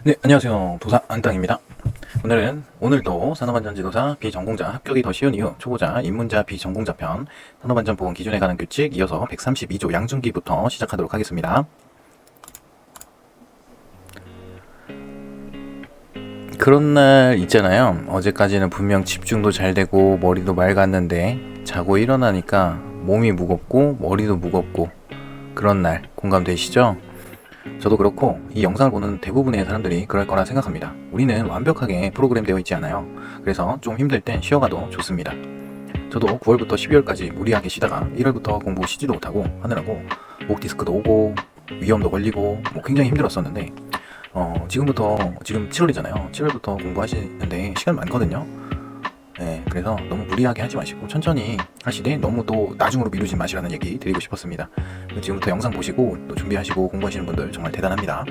네, 안녕하세요. 도사 안땅입니다. 오늘도 산업안전지도사 비전공자 합격이 더 쉬운 이유 초보자 입문자 비전공자 편 산업안전 보건 기준에 관한 규칙 이어서 132조 양중기부터 시작하도록 하겠습니다. 그런 날 있잖아요. 어제까지는 분명 집중도 잘 되고 머리도 맑았는데 자고 일어나니까 몸이 무겁고 머리도 무겁고 그런 날 공감되시죠? 저도 그렇고 이 영상을 보는 대부분의 사람들이 그럴 거라 생각합니다. 우리는 완벽하게 프로그램되어 있지 않아요. 그래서 좀 힘들 땐 쉬어가도 좋습니다. 저도 9월부터 12월까지 무리하게 쉬다가 1월부터 공부 쉬지도 못하고 하느라고 목 디스크도 오고 위염도 걸리고 굉장히 힘들었었는데 지금 7월이잖아요. 7월부터 공부하시는데 시간 많거든요. 네, 그래서 너무 무리하게 하지 마시고 천천히 하시되 너무 또 나중으로 미루지 마시라는 얘기 드리고 싶었습니다. 지금부터 영상 보시고 또 준비하시고 공부하시는 분들 정말 대단합니다.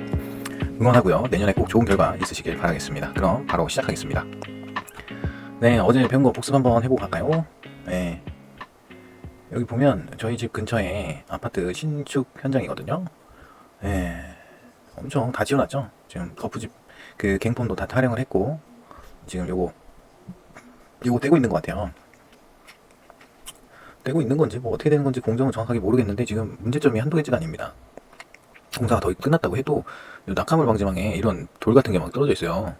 응원하고요. 내년에 꼭 좋은 결과 있으시길 바라겠습니다. 그럼 바로 시작하겠습니다. 네, 어제 배운 거 복습 한번 해보고 갈까요? 네, 여기 보면 저희 집 근처에 아파트 신축 현장이거든요. 네, 엄청 다 지어놨죠. 지금 거푸집 그 갱폰도 다 타령을 했고 지금 요거 떼고 있는 것 같아요. 떼고 있는 건지 어떻게 되는 건지 공정은 정확하게 모르겠는데 지금 문제점이 한두 개째가 아닙니다. 공사가 더 끝났다고 해도 낙하물 방지망에 이런 돌 같은 게 막 떨어져 있어요.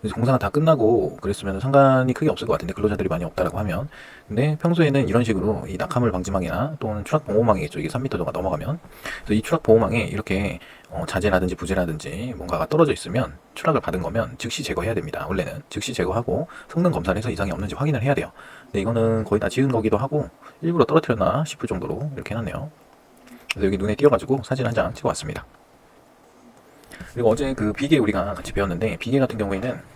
그래서 공사가 다 끝나고 그랬으면 상관이 크게 없을 것 같은데 근로자들이 많이 없다라고 하면, 근데 평소에는 이런 식으로 이 낙하물 방지망이나 또는 추락 보호망이겠죠. 이게 3m 정도 넘어가면, 그래서 이 추락 보호망에 이렇게 자재라든지 부재라든지 뭔가가 떨어져 있으면 추락을 받은 거면 즉시 제거해야 됩니다. 원래는 즉시 제거하고 성능 검사를 해서 이상이 없는지 확인을 해야 돼요. 근데 이거는 거의 다 지은 거기도 하고 일부러 떨어뜨렸나 싶을 정도로 이렇게 해놨네요. 그래서 여기 눈에 띄어가지고 사진 한 장 찍어 왔습니다. 그리고 어제 그 비계 우리가 같이 배웠는데, 비계 같은 경우에는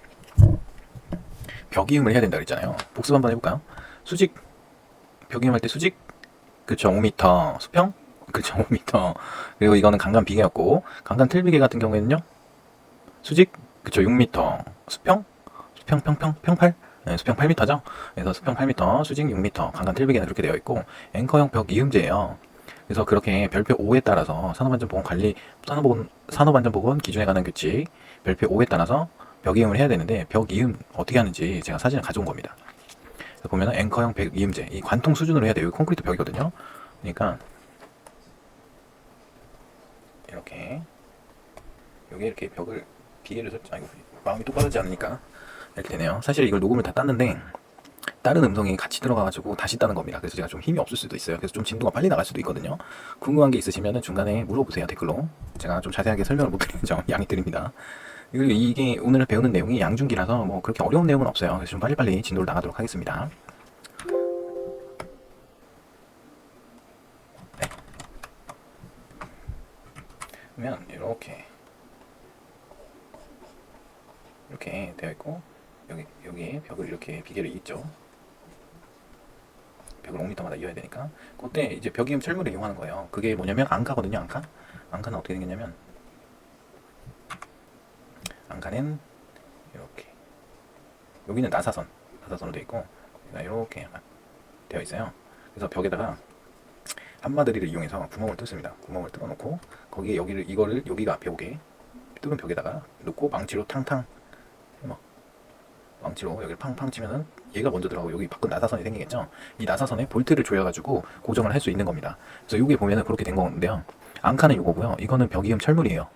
벽이음을 해야 된다 그랬잖아요. 복습 한번 해볼까요? 수직, 벽이음 할 때 수직, 그쵸, 5m, 수평, 그쵸, 5m. 그리고 이거는 강간 비계였고, 강간 틀비계 같은 경우에는요, 수직, 그쵸, 6m, 수평, 평팔, 네, 수평 8m죠. 그래서 수평 8m, 수직 6m, 강간 틀비계는 그렇게 되어 있고, 앵커형 벽이음제예요. 그래서 그렇게 별표 5에 따라서 산업안전보건 기준에 관한 규칙 별표 5에 따라서 벽이음을 해야 되는데, 벽이음 어떻게 하는지 제가 사진을 가져온 겁니다. 그래서 보면은 앵커형 벽이음제, 이 관통 수준으로 해야 돼요. 콘크리트 벽이거든요. 그러니까 이렇게 여기 이렇게 벽을 비계를 아이고 마음이 똑바르지 않으니까 이렇게 되네요. 사실 이걸 녹음을 다 땄는데 다른 음성이 같이 들어가가지고 다시 따는 겁니다. 그래서 제가 좀 힘이 없을 수도 있어요. 그래서 좀 진도가 빨리 나갈 수도 있거든요. 궁금한 게 있으시면 중간에 물어보세요. 댓글로. 제가 좀 자세하게 설명을 못 드리는 점 양해 드립니다. 그리고 이게 오늘 배우는 내용이 양중기라서 뭐 그렇게 어려운 내용은 없어요. 그래서 좀 빨리빨리 진도를 나가도록 하겠습니다. 네. 그러면 이렇게 되어 있고, 여기에 벽을 이렇게 비계를 잇죠. 벽을 5m마다 이어야 되니까. 그때 이제 벽이음 철물을 이용하는 거예요. 그게 뭐냐면 앙카거든요. 앙카는 어떻게 생겼냐면, 앙카는 이렇게, 여기는 나사선으로 되어 있고, 이렇게 되어 있어요. 그래서 벽에다가 한마드리를 이용해서 구멍을 뚫습니다. 구멍을 뚫어놓고 거기에 이거를 여기가 앞에 오게 뚫은 벽에다가 놓고 망치로 탕탕, 망치로 여기를 팡팡 치면은 얘가 먼저 들어가고 여기 밖은 나사선이 생기겠죠. 이 나사선에 볼트를 조여가지고 고정을 할 수 있는 겁니다. 그래서 이게 보면은 그렇게 된 건데요. 앙카는 이거고요. 이거는 벽이음 철물이에요.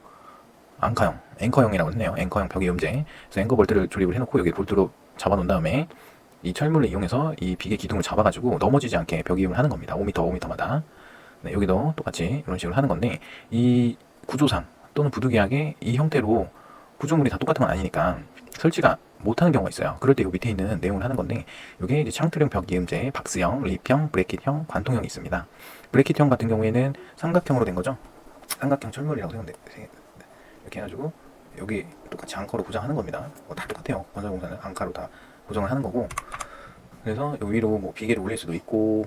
앵커형이라고 했네요. 앵커형 벽이음제. 그래서 앵커 볼트를 조립을 해놓고 여기 볼트로 잡아놓은 다음에 이 철물을 이용해서 이 비계 기둥을 잡아가지고 넘어지지 않게 벽이음을 하는 겁니다. 5m마다. 네, 여기도 똑같이 이런 식으로 하는 건데, 이 구조상 또는 부득이하게 이 형태로 구조물이 다 똑같은 건 아니니까 설치가 못하는 경우가 있어요. 그럴 때 이 밑에 있는 내용을 하는 건데, 이게 이제 창틀형 벽이음제, 박스형, 립형, 브래킷형, 관통형이 있습니다. 브래킷형 같은 경우에는 삼각형으로 된 거죠. 삼각형 철물이라고 이렇게 해가지고 여기 똑같이 앙커로 고정하는 겁니다. 다 똑같아요. 건설공사는 앙카로 다 고정을 하는 거고, 그래서 여기 위로 뭐 비계를 올릴 수도 있고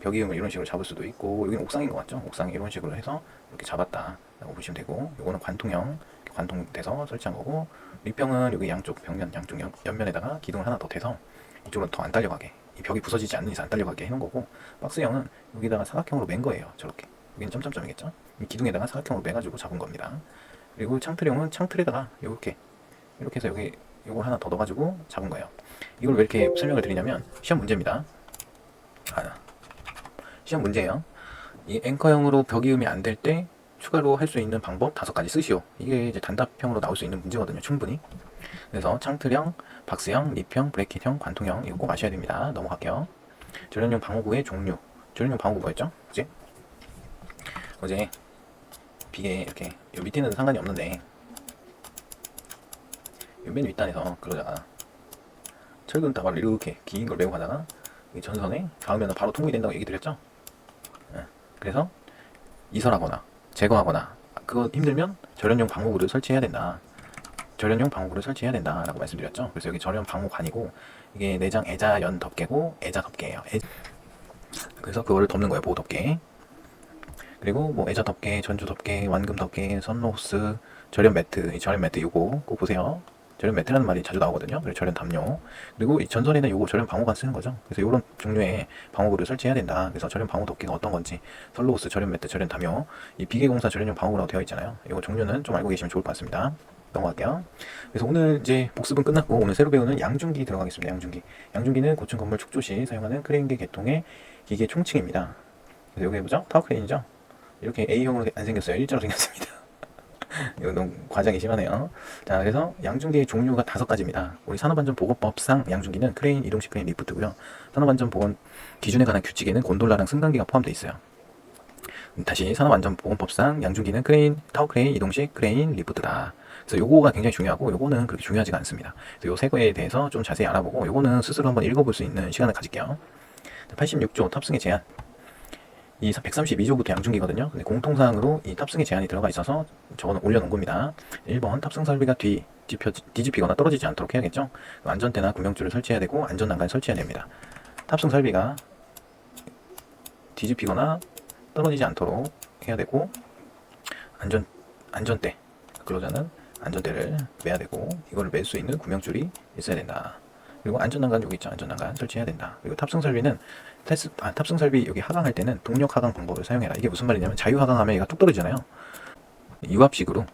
벽이음을 이런 식으로 잡을 수도 있고, 여기는 옥상인 것 같죠? 옥상에 이런 식으로 해서 이렇게 잡았다라고 보시면 되고, 요거는 관통형, 관통돼서 설치한 거고, 립병은 여기 양쪽 벽면, 양쪽 옆면에다가 기둥을 하나 더 대서 이쪽으로 더 안 딸려가게, 이 벽이 부서지지 않는 이상 안 딸려가게 해놓은 거고, 박스형은 여기다가 사각형으로 맨 거예요. 저렇게 여기는 점점점이겠죠? 이 기둥에다가 사각형으로 매가지고 잡은 겁니다. 그리고 창틀용은 창틀에다가 이렇게 해서 여기 요걸 하나 더 넣어가지고 잡은 거예요. 이걸 왜 이렇게 설명을 드리냐면 시험 문제입니다. 시험 문제예요. 이 앵커형으로 벽이음이 안 될 때 추가로 할 수 있는 방법 5가지 쓰시오. 이게 이제 단답형으로 나올 수 있는 문제거든요. 충분히. 그래서 창틀형, 박스형, 립형, 브래킷형, 관통형 이거 꼭 아셔야 됩니다. 넘어갈게요. 절연용 방어구의 종류. 절연용 방어구 뭐였죠? 그치? 어제 비계 이렇게 요 밑에는 상관이 없는데 요 맨 윗단에서 그러다가 철근 다발을 이렇게 긴 걸 메고 가다가 이 전선에 닿으면 바로 통보이 된다고 얘기 드렸죠? 그래서 이설하거나 제거하거나 그거 힘들면 절연용 방어구를 설치해야 된다. 절연용 방어구를 설치해야 된다라고 말씀드렸죠. 그래서 여기 절연 방어관이고 이게 내장 애자연 덮개고 애자 덮개예요. 그래서 그거를 덮는 거예요. 보호 덮개. 그리고 뭐 애자 덮개, 전주 덮개, 완금 덮개, 선로스, 절연 매트. 이 절연 매트 요거 꼭 보세요. 절연 매트라는 말이 자주 나오거든요. 그리고 절연 담요. 그리고 이 전선에는 요거 절연 방어관 쓰는 거죠. 그래서 요런 종류의 방어구를 설치해야 된다. 그래서 절연 방어 덮개가 어떤 건지 선로스, 절연 매트, 절연 담요. 이 비계공사 절연용 방어구라고 되어 있잖아요. 요거 종류는 좀 알고 계시면 좋을 것 같습니다. 넘어갈게요. 그래서 오늘 이제 복습은 끝났고 오늘 새로 배우는 양중기 들어가겠습니다. 양중기. 양중기는 고층 건물 축조 시 사용하는 크레인계 계통의 기계 총칭입니다. 그래서 여기 보죠? 타워 크레인이죠? 이렇게 A형으로 안 생겼어요. 일자로 생겼습니다. 이거 너무 과장이 심하네요. 자, 그래서 양중기의 종류가 5가지입니다. 우리 산업안전보건법상 양중기는 크레인, 이동식 크레인, 리프트고요. 산업안전보건 기준에 관한 규칙에는 곤돌라랑 승강기가 포함되어 있어요. 다시 산업안전보건법상 양중기는 크레인, 타워 크레인, 이동식 크레인, 리프트다. 그래서 요거가 굉장히 중요하고 요거는 그렇게 중요하지가 않습니다. 그래서 요 세 개에 대해서 좀 자세히 알아보고 요거는 스스로 한번 읽어볼 수 있는 시간을 가질게요. 86조 탑승의 제한. 이 132조부터 양중기거든요. 근데 공통사항으로 이 탑승의 제한이 들어가 있어서 저거는 올려놓은 겁니다. 1번 탑승 설비가 뒤집히거나 떨어지지 않도록 해야겠죠. 안전대나 구명줄을 설치해야 되고 안전난간을 설치해야 됩니다. 탑승 설비가 뒤집히거나 떨어지지 않도록 해야 되고 안전대 근로자는 안전대를 매야 되고 이거를 맬 수 있는 구명줄이 있어야 된다. 그리고 안전난간 여기 있죠. 안전난간 설치해야 된다. 그리고 탑승 설비는 탑승 설비 여기 하강할 때는 동력 하강 방법을 사용해라. 이게 무슨 말이냐면 자유 하강하면 얘가 뚝 떨어지잖아요. 유압식으로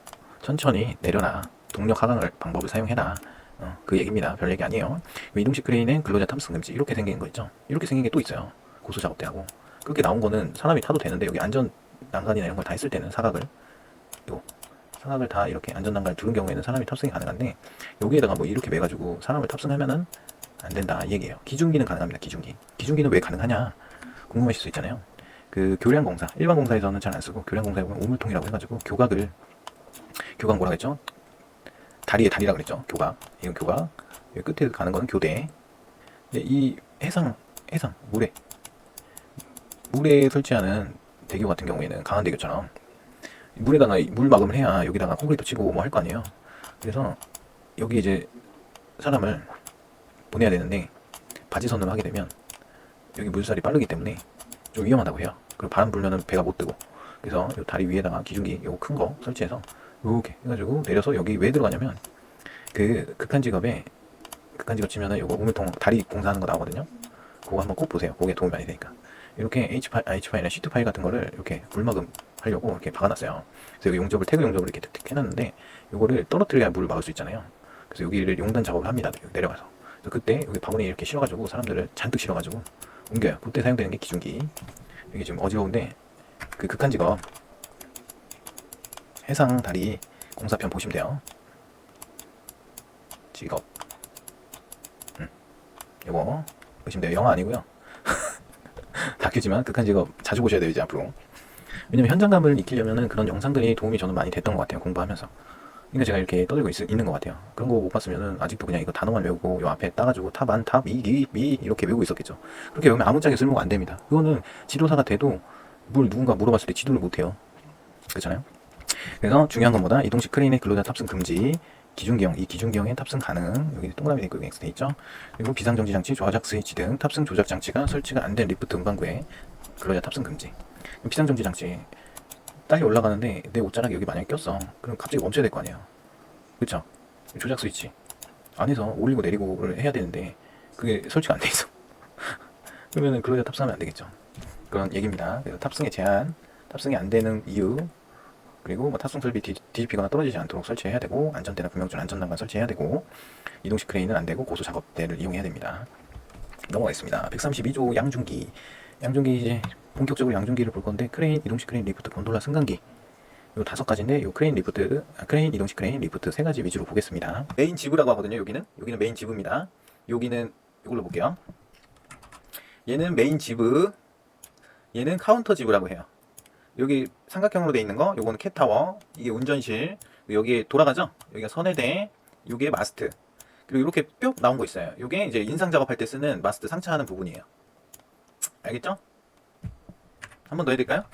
천천히 내려라. 동력 하강을 방법을 사용해라. 그 얘기입니다. 별 얘기 아니에요. 이동식 크레인은 근로자 탑승 금지 이렇게 생긴 거 있죠. 이렇게 생긴 게 또 있어요. 고수 작업 때 하고 그렇게 나온 거는 사람이 타도 되는데 여기 안전 난간이나 이런 걸 다 했을 때는 사각을 다 이렇게 안전난간을 두른 경우에는 사람이 탑승이 가능한데 여기에다가 뭐 이렇게 매가지고 사람을 탑승하면은 안 된다 이 얘기예요. 기중기는 가능합니다. 기중기는 왜 가능하냐 궁금하실 수 있잖아요. 그 교량공사 일반 공사에서는 잘 안 쓰고 교량공사에 보면 우물통이라고 해가지고 교각 뭐라 그랬죠? 다리라 그랬죠. 교각 이건 교각 여기 끝에 가는 거는 교대. 근데 이 해상 물에 설치하는 대교 같은 경우에는 강한 대교처럼 물에다가 물 막음을 해야 여기다가 콘크리트 치고 뭐 할 거 아니에요. 그래서 여기 이제 사람을 보내야 되는데 바지선으로 하게 되면 여기 물살이 빠르기 때문에 좀 위험하다고 해요. 그리고 바람 불면은 배가 못 뜨고 그래서 이 다리 위에다가 기중기 요거 큰 거 설치해서 이렇게 해가지고 내려서 여기 왜 들어가냐면 그 극한직업 치면은 요거 우물통 다리 공사하는 거 나오거든요. 그거 한번 꼭 보세요. 그게 도움이 많이 되니까. 이렇게 H 파일이나 시트 파일 같은 거를 이렇게 물막음 하려고 이렇게 박아놨어요. 그래서 여기 용접을 태그 용접을 이렇게 틱틱 해놨는데 요거를 떨어뜨려야 물을 막을 수 있잖아요. 그래서 여기를 용단 작업을 합니다. 내려가서. 그래서 그때 여기 바구니에 이렇게 실어가지고 사람들을 잔뜩 실어가지고 옮겨요. 그때 사용되는 게 기중기. 이게 지금 어지러운데 그 극한직업 해상 다리 공사편 보시면 돼요. 직업. 요거 보시면 돼요. 영화 아니고요. 다큐지만 극한직업 자주 보셔야 돼요 이제 앞으로. 왜냐면 현장감을 익히려면은 그런 영상들이 도움이 저는 많이 됐던 것 같아요 공부하면서. 그러니까 제가 이렇게 떠들고 있는 것 같아요. 그런 거 못 봤으면은 아직도 그냥 이거 단어만 외우고 요 앞에 따가지고 탑 안 탑 미 이렇게 외우고 있었겠죠. 그렇게 외우면 아무짝에 쓸모가 안 됩니다. 그거는 지도사가 돼도 누군가 물어봤을 때 지도를 못 해요. 그렇잖아요. 그래서 중요한 건 뭐다? 이동식 크레인의 근로자 탑승 금지. 기중기형, 이 기중기형엔 탑승 가능. 여기 동그라미 돼 있죠. 그리고 비상정지 장치, 조작 스위치 등 탑승 조작 장치가 설치가 안 된 리프트 운반구에 근로자 탑승 금지. 비상정지 장치 딸이 올라가는데 내 옷자락이 여기 만약에 꼈어. 그럼 갑자기 멈춰야 될 거 아니에요. 그쵸? 조작 스위치 안에서 올리고 내리고를 해야 되는데 그게 설치가 안 돼 있어. 그러면은 근로자 탑승하면 안 되겠죠. 그런 얘기입니다. 그래서 탑승의 제한, 탑승이 안 되는 이유 그리고 뭐 탑승 설비 뒤집히거나 떨어지지 않도록 설치해야 되고, 안전대나 구명줄 안전난간 설치해야 되고, 이동식 크레인은 안 되고 고소 작업대를 이용해야 됩니다. 넘어가겠습니다. 132조 양중기. 양중기 이제 본격적으로 양중기를 볼 건데, 크레인, 이동식 크레인, 리프트, 곤돌라, 승강기. 요 5가지인데, 요 크레인, 리프트, 크레인, 이동식 크레인, 리프트 3가지 위주로 보겠습니다. 메인 지브라고 하거든요. 여기는 메인 지브입니다. 여기는 이걸로 볼게요. 얘는 메인 지브, 얘는 카운터 지브라고 해요. 여기 삼각형으로 돼 있는 거, 요거는 캣타워, 이게 운전실, 여기에 돌아가죠? 여기가 선해대, 요게 마스트. 그리고 이렇게 뿅 나온 거 있어요. 요게 이제 인상 작업할 때 쓰는 마스트 상차하는 부분이에요. 알겠죠? 한 번 더 해드릴까요?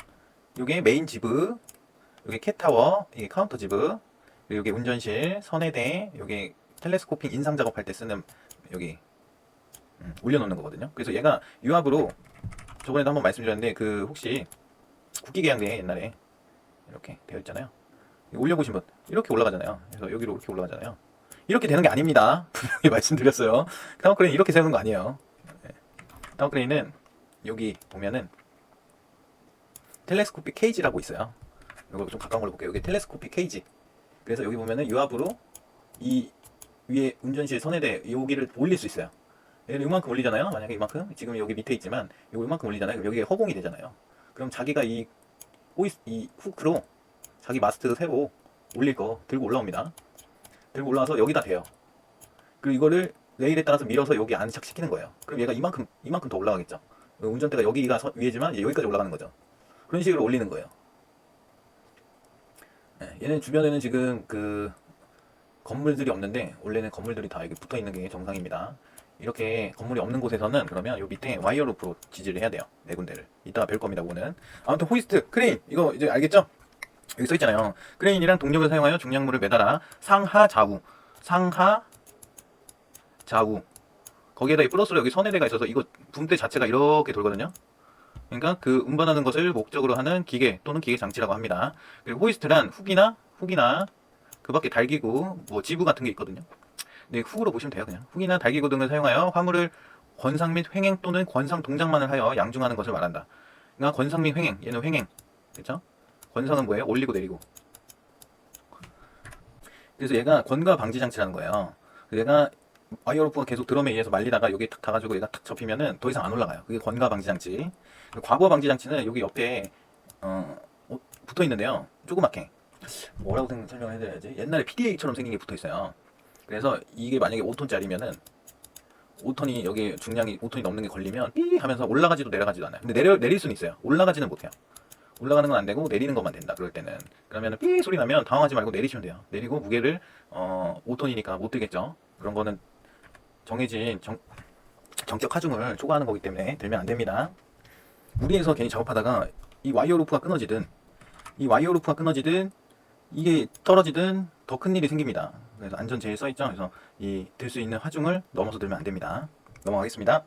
요게 메인 지브, 요게 캣타워, 이게 카운터 지브, 그리고 요게 운전실, 선해대, 요게 텔레스코핑 인상 작업할 때 쓰는 여기 올려놓는 거거든요. 그래서 얘가 유압으로 저번에도 한번 말씀드렸는데 그 혹시 국기계양대 옛날에 이렇게 되어 있잖아요. 올려보신 분 이렇게 올라가잖아요. 그래서 여기로 이렇게 올라가잖아요. 이렇게 되는 게 아닙니다. 분명히 말씀드렸어요. 타워크레인 이렇게 세우는 거 아니에요. 타워크레인은 여기 보면은 텔레스코픽 케이지라고 있어요. 이거 좀 가까운 걸로 볼게요. 여기 텔레스코픽 케이지. 그래서 여기 보면은 유압으로 이 위에 운전실 선에대 여기를 올릴 수 있어요. 얘를 이만큼 올리잖아요. 만약에 이만큼 지금 여기 밑에 있지만 이거 이만큼 올리잖아요. 그럼 여기에 허공이 되잖아요. 그럼 자기가 이 후크로 자기 마스트 새로 올릴 거 들고 올라옵니다. 들고 올라와서 여기다 대요. 그리고 이거를 레일에 따라서 밀어서 여기 안착시키는 거예요. 그럼 얘가 이만큼 더 올라가겠죠. 운전대가 여기가 위에지만 여기까지 올라가는 거죠. 그런 식으로 올리는 거예요. 얘는 주변에는 지금 그 건물들이 없는데 원래는 건물들이 다 이렇게 붙어 있는 게 정상입니다. 이렇게 건물이 없는 곳에서는 그러면 요 밑에 와이어 로프로 지지를 해야 돼요. 네 군데를. 이따가 뵐 겁니다. 그거는. 아무튼 호이스트, 크레인 이거 이제 알겠죠? 여기 써 있잖아요. 크레인이란 동력을 사용하여 중량물을 매달아 상하 좌우 거기에다 이 플러스로 여기 선해대가 있어서 이거 붐대 자체가 이렇게 돌거든요. 그러니까 그 운반하는 것을 목적으로 하는 기계 또는 기계 장치라고 합니다. 그리고 호이스트란 훅이나 그 밖에 달기구 뭐 지부 같은 게 있거든요. 네, 훅으로 보시면 돼요. 그냥 훅이나 달기구 등을 사용하여 화물을 권상 및 횡행 또는 권상 동작만을 하여 양중하는 것을 말한다. 그러니까 권상 및 횡행, 얘는 횡행, 그렇죠? 권상은 뭐예요? 올리고 내리고. 그래서 얘가 권가 방지 장치라는 거예요. 얘가 와이어로프가 계속 드럼에 의해서 말리다가 여기 탁 닿아가지고 얘가 탁 접히면은 더 이상 안 올라가요. 그게 권가 방지 장치. 과거 방지 장치는 여기 옆에 붙어 있는데요. 조그맣게 뭐라고 설명을 해드려야지. 옛날에 PDA처럼 생긴 게 붙어 있어요. 그래서 이게 만약에 5톤짜리면은 5톤이 여기 중량이 5톤이 넘는 게 걸리면 삐 하면서 올라가지도 내려가지도 않아요. 근데 내릴 수는 있어요. 올라가지는 못해요. 올라가는 건 안 되고 내리는 것만 된다. 그럴 때는 그러면은 삐 소리 나면 당황하지 말고 내리시면 돼요. 내리고 무게를 5톤이니까 못 들겠죠. 그런 거는 정해진 정적 하중을 초과하는 거기 때문에 들면 안 됩니다. 무리해서 괜히 작업하다가 이 와이어 루프가 끊어지든 이게 떨어지든 더 큰 일이 생깁니다. 그래서 안전 제일 써있죠. 그래서 이 들 수 있는 하중을 넘어서 들면 안 됩니다. 넘어가겠습니다.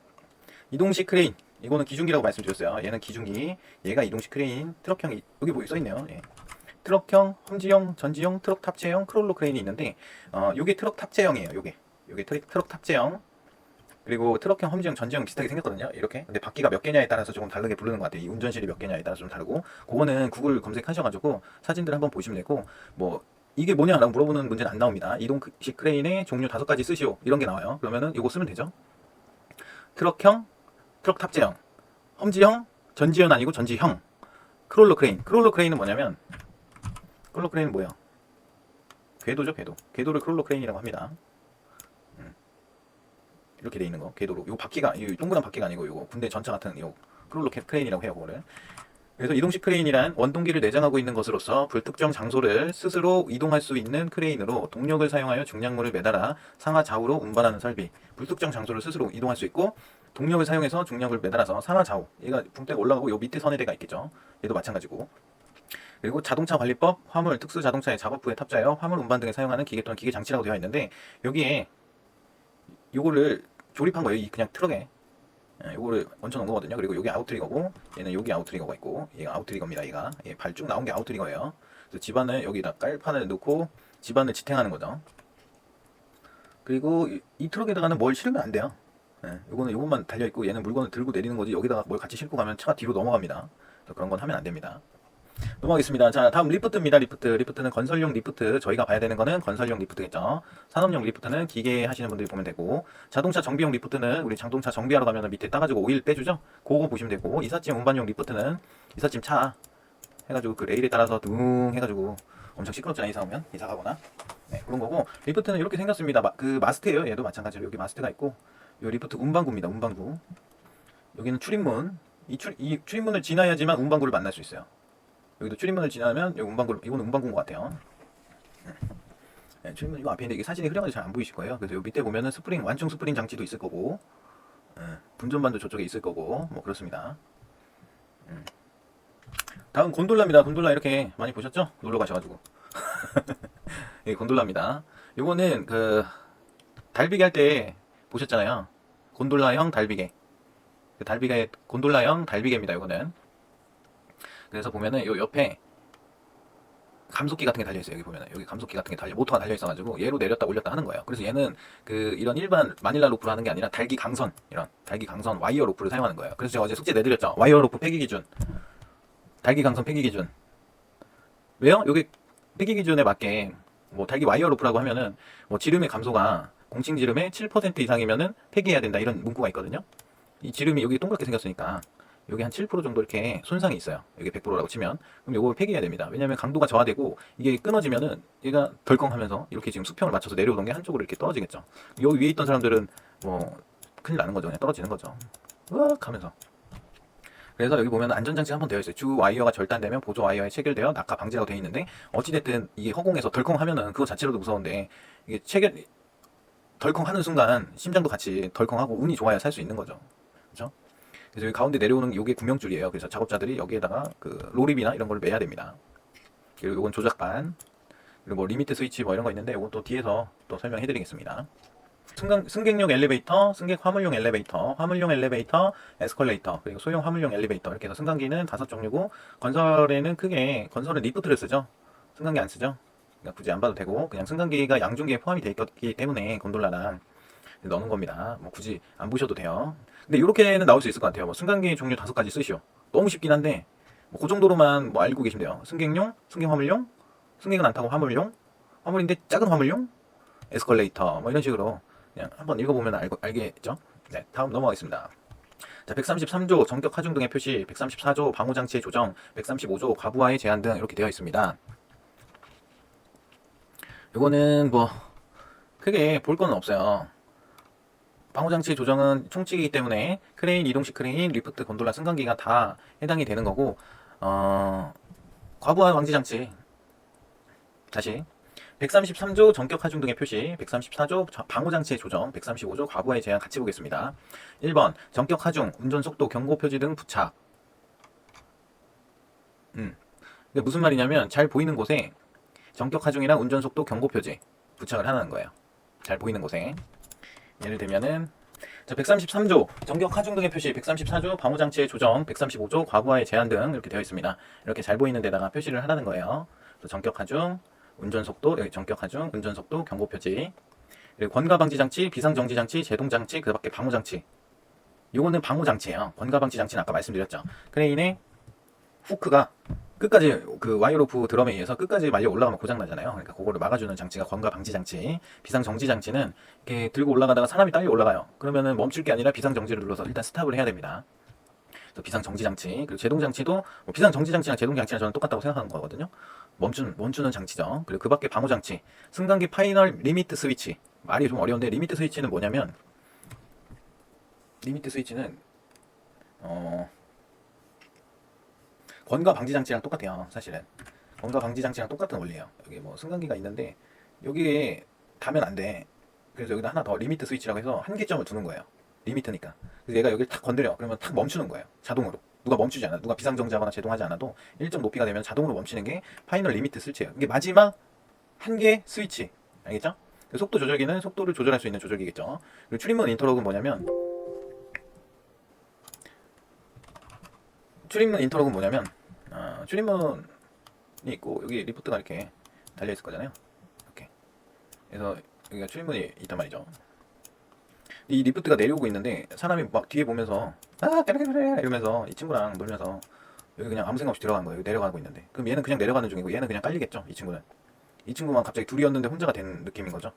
이동식 크레인 이거는 기중기라고 말씀드렸어요. 얘는 기중기, 얘가 이동식 크레인, 트럭형 여기 뭐 써있네요. 예. 트럭형, 험지형, 전지형, 트럭 탑재형, 크롤러 크레인이 있는데 요게 트럭 탑재형이에요. 요게 트럭 탑재형. 그리고 트럭형, 험지형, 전지형 비슷하게 생겼거든요. 이렇게. 근데 바퀴가 몇 개냐에 따라서 조금 다르게 부르는 것 같아요. 이 운전실이 몇 개냐에 따라서 좀 다르고. 그거는 구글 검색하셔가지고 사진들 한번 보시면 되고, 뭐 이게 뭐냐라고 물어보는 문제는 안 나옵니다. 이동식 크레인의 종류 5가지 쓰시오 이런 게 나와요. 그러면은 이거 쓰면 되죠. 트럭형, 트럭 탑재형, 험지형, 전지형 아니고 전지형, 크롤러 크레인. 크롤러 크레인은 뭐냐면 크롤러 크레인은 뭐야? 궤도죠, 궤도. 궤도를 크롤러 크레인이라고 합니다. 이렇게 돼 있는 거, 궤도로. 요 바퀴가, 이 동그란 바퀴가 아니고 요거 군대 전차 같은 요 크롤러 크레인이라고 해요, 그거를. 그래서 이동식 크레인이란 원동기를 내장하고 있는 것으로서 불특정 장소를 스스로 이동할 수 있는 크레인으로 동력을 사용하여 중량물을 매달아 상하 좌우로 운반하는 설비. 불특정 장소를 스스로 이동할 수 있고 동력을 사용해서 중량을 매달아서 상하 좌우. 얘가 붕대가 올라가고 요 밑에 선에대가 있겠죠. 얘도 마찬가지고. 그리고 자동차 관리법, 화물, 특수 자동차의 작업부에 탑재하여 화물 운반 등에 사용하는 기계 또는 기계 장치라고 되어 있는데 여기에 요거를 조립한 거예요. 이 그냥 트럭에. 요거를 얹혀놓은 거거든요. 그리고 여기 아웃트리거고 얘는 여기 아웃트리거가 있고 얘가 아웃트리거입니다. 얘가 발 쭉 나온 게 아웃트리거예요. 그래서 집안을 여기다 깔판을 넣고 집안을 지탱하는 거죠. 그리고 이 트럭에다가는 뭘 실으면 안 돼요. 요거는 요것만 달려있고 얘는 물건을 들고 내리는 거지 여기다가 뭘 같이 싣고 가면 차가 뒤로 넘어갑니다. 그래서 그런 건 하면 안 됩니다. 넘어가겠습니다. 자, 다음 리프트입니다. 리프트는 건설용 리프트. 저희가 봐야 되는 거는 건설용 리프트겠죠. 산업용 리프트는 기계 하시는 분들이 보면 되고, 자동차 정비용 리프트는 우리 자동차 정비하러 가면 밑에 따가지고 오일 빼주죠. 그거 보시면 되고, 이삿짐 운반용 리프트는 이삿짐 차 해가지고 그 레일에 따라서 둥 해가지고 엄청 시끄럽잖아요. 이사 오면 이사 가거나. 네, 그런 거고, 리프트는 이렇게 생겼습니다. 그 마스트예요. 얘도 마찬가지로 여기 마스트가 있고, 요 리프트 운반구입니다. 운반구. 여기는 출입문. 이 출입문을 지나야지만 운반구를 만날 수 있어요. 여기도 출입문을 지나면 여기 운반구, 이거는 운반구인 것 같아요. 네, 출입문 이거 앞에 있는데 이게 사진이 흐려가지고 잘 안 보이실 거예요. 그래서 여기 밑에 보면은 스프링, 완충 스프링 장치도 있을 거고, 분전반도 저쪽에 있을 거고, 뭐 그렇습니다. 다음 곤돌라입니다. 곤돌라 이렇게 많이 보셨죠? 놀러 가셔가지고. 이 곤돌라입니다. 요거는 그 달비게 할 때 보셨잖아요. 곤돌라형 달비게. 그 달비게 곤돌라형 달비게입니다. 요거는. 그래서 보면은 요 옆에 감속기 같은 게 달려 있어요. 여기 보면은 여기 감속기 같은 게 모터가 달려 있어가지고 얘로 내렸다 올렸다 하는 거예요. 그래서 얘는 그 이런 일반 마닐라 로프를 하는 게 아니라 달기 강선, 이런 달기 강선 와이어 로프를 사용하는 거예요. 그래서 제가 어제 숙제 내드렸죠. 와이어 로프 폐기 기준, 달기 강선 폐기 기준. 왜요? 여기 폐기 기준에 맞게 뭐 달기 와이어 로프라고 하면은 뭐 지름의 감소가 공칭 지름의 7% 이상이면은 폐기해야 된다, 이런 문구가 있거든요. 이 지름이 여기 동그랗게 생겼으니까 여기 한 7% 정도 이렇게 손상이 있어요. 여기 100%라고 치면. 그럼 요걸 폐기해야 됩니다. 왜냐면 강도가 저하되고 이게 끊어지면은 얘가 덜컹하면서 이렇게 지금 수평을 맞춰서 내려오던 게 한쪽으로 이렇게 떨어지겠죠. 여기 위에 있던 사람들은 뭐 큰일 나는 거죠. 그냥 떨어지는 거죠. 으악 하면서. 그래서 여기 보면 안전장치가 한번 되어 있어요. 주 와이어가 절단되면 보조 와이어에 체결되어 낙하 방지라고 되어 있는데, 어찌됐든 이게 허공에서 덜컹하면은 그거 자체로도 무서운데, 이게 덜컹하는 순간 심장도 같이 덜컹하고 운이 좋아야 살 수 있는 거죠. 그렇죠? 그래서 여기 가운데 내려오는 요게 구명줄이에요. 그래서 작업자들이 여기에다가 그 로립이나 이런 걸 매야 됩니다. 그리고 요건 조작반, 그리고 뭐 리미트 스위치 뭐 이런 거 있는데 요건 또 뒤에서 또 설명해 드리겠습니다. 승객용 엘리베이터, 승객 화물용 엘리베이터, 화물용 엘리베이터, 에스컬레이터, 그리고 소형 화물용 엘리베이터, 이렇게 해서 승강기는 5종류고, 건설에는 크게, 건설은 리프트를 쓰죠. 승강기 안 쓰죠. 그러니까 굳이 안 봐도 되고, 그냥 승강기가 양중기에 포함이 되어 있기 때문에 곤돌라랑 넣는 겁니다. 뭐 굳이 안 보셔도 돼요. 근데 이렇게는 나올 수 있을 것 같아요. 뭐 승강기 종류 5가지 쓰시오. 너무 쉽긴 한데 뭐그 정도로만 뭐 알고 계시면 돼요. 승객용, 승객 화물용, 승객은 안 타고 화물용, 화물인데 작은 화물용, 에스컬레이터, 뭐 이런 식으로 그냥 한번 읽어보면 알겠죠? 네, 다음 넘어가겠습니다. 자, 133조 정격 하중 등의 표시, 134조 방호장치의 조정, 135조 과부하의 제한 등 이렇게 되어 있습니다. 요거는 뭐 크게 볼 거는 없어요. 방호장치 조정은 총칙이기 때문에 크레인, 이동식 크레인, 리프트, 곤돌라, 승강기가 다 해당이 되는 거고, 과부하 방지장치, 다시 133조 전격 하중 등의 표시, 134조 방호장치의 조정, 135조 과부하의 제한 같이 보겠습니다. 1번 전격 하중, 운전속도 경고 표지 등 부착. 이게 무슨 말이냐면 잘 보이는 곳에 전격 하중이랑 운전속도 경고 표지 부착을 하는 거예요. 잘 보이는 곳에. 예를 들면은 자, 133조 전격 하중 등의 표시, 134조 방호장치의 조정, 135조 과부하의 제한 등 이렇게 되어 있습니다. 이렇게 잘 보이는 데다가 표시를 하라는 거예요. 그래서 전격 하중, 운전속도, 여기 전격 하중, 운전속도, 경고 표지, 그리고 권가 방지 장치, 비상 정지 장치, 제동 장치, 그 밖에 방호 장치. 요거는 방호 장치예요. 권가 방지 장치는 아까 말씀드렸죠. 크레인의 후크가 끝까지 그 와이어로프 드럼에 의해서 끝까지 말려 올라가면 고장 나잖아요. 그러니까 그거를 막아주는 장치가 권가 방지 장치. 비상 정지 장치는 이렇게 들고 올라가다가 사람이 딸려 올라가요. 그러면은 멈출 게 아니라 비상 정지를 눌러서 일단 스탑을 해야 됩니다. 그래서 비상 정지 장치, 그리고 제동 장치도 뭐 비상 정지 장치랑 제동 장치랑 저는 똑같다고 생각하는 거거든요. 멈추는 장치죠. 그리고 그 밖에 방호 장치, 승강기 파이널 리미트 스위치. 말이 좀 어려운데 리미트 스위치는 뭐냐면, 리미트 스위치는 권가 방지 장치랑 똑같아요. 사실은 권가 방지 장치랑 똑같은 원리예요. 여기 뭐 승강기가 있는데 여기에 닿으면 안 돼. 그래서 여기다 하나 더 리미트 스위치라고 해서 한계점을 두는 거예요. 리미트니까. 그래서 얘가 여기를 탁 건드려. 그러면 탁 멈추는 거예요. 자동으로. 누가 멈추지 않아. 누가 비상정지하거나 제동하지 않아도 일정 높이가 되면 자동으로 멈추는 게 파이널 리미트 스위치예요. 이게 마지막 한계 스위치. 알겠죠? 속도 조절기는 속도를 조절할 수 있는 조절기겠죠. 그리고 출입문 인터럭은 뭐냐면, 출입문이 있고 여기 리프트가 이렇게 달려 있을 거잖아요. 이렇게. 그래서 여기가 출입문이 있단 말이죠. 이 리프트가 내려오고 있는데 사람이 막 뒤에 보면서 아 까르르르 이러면서 이 친구랑 놀면서 여기 그냥 아무 생각 없이 들어간 거예요. 여기 내려가고 있는데. 그럼 얘는 그냥 내려가는 중이고 얘는 그냥 깔리겠죠. 이 친구는. 이 친구만 갑자기 둘이었는데 혼자가 된 느낌인 거죠.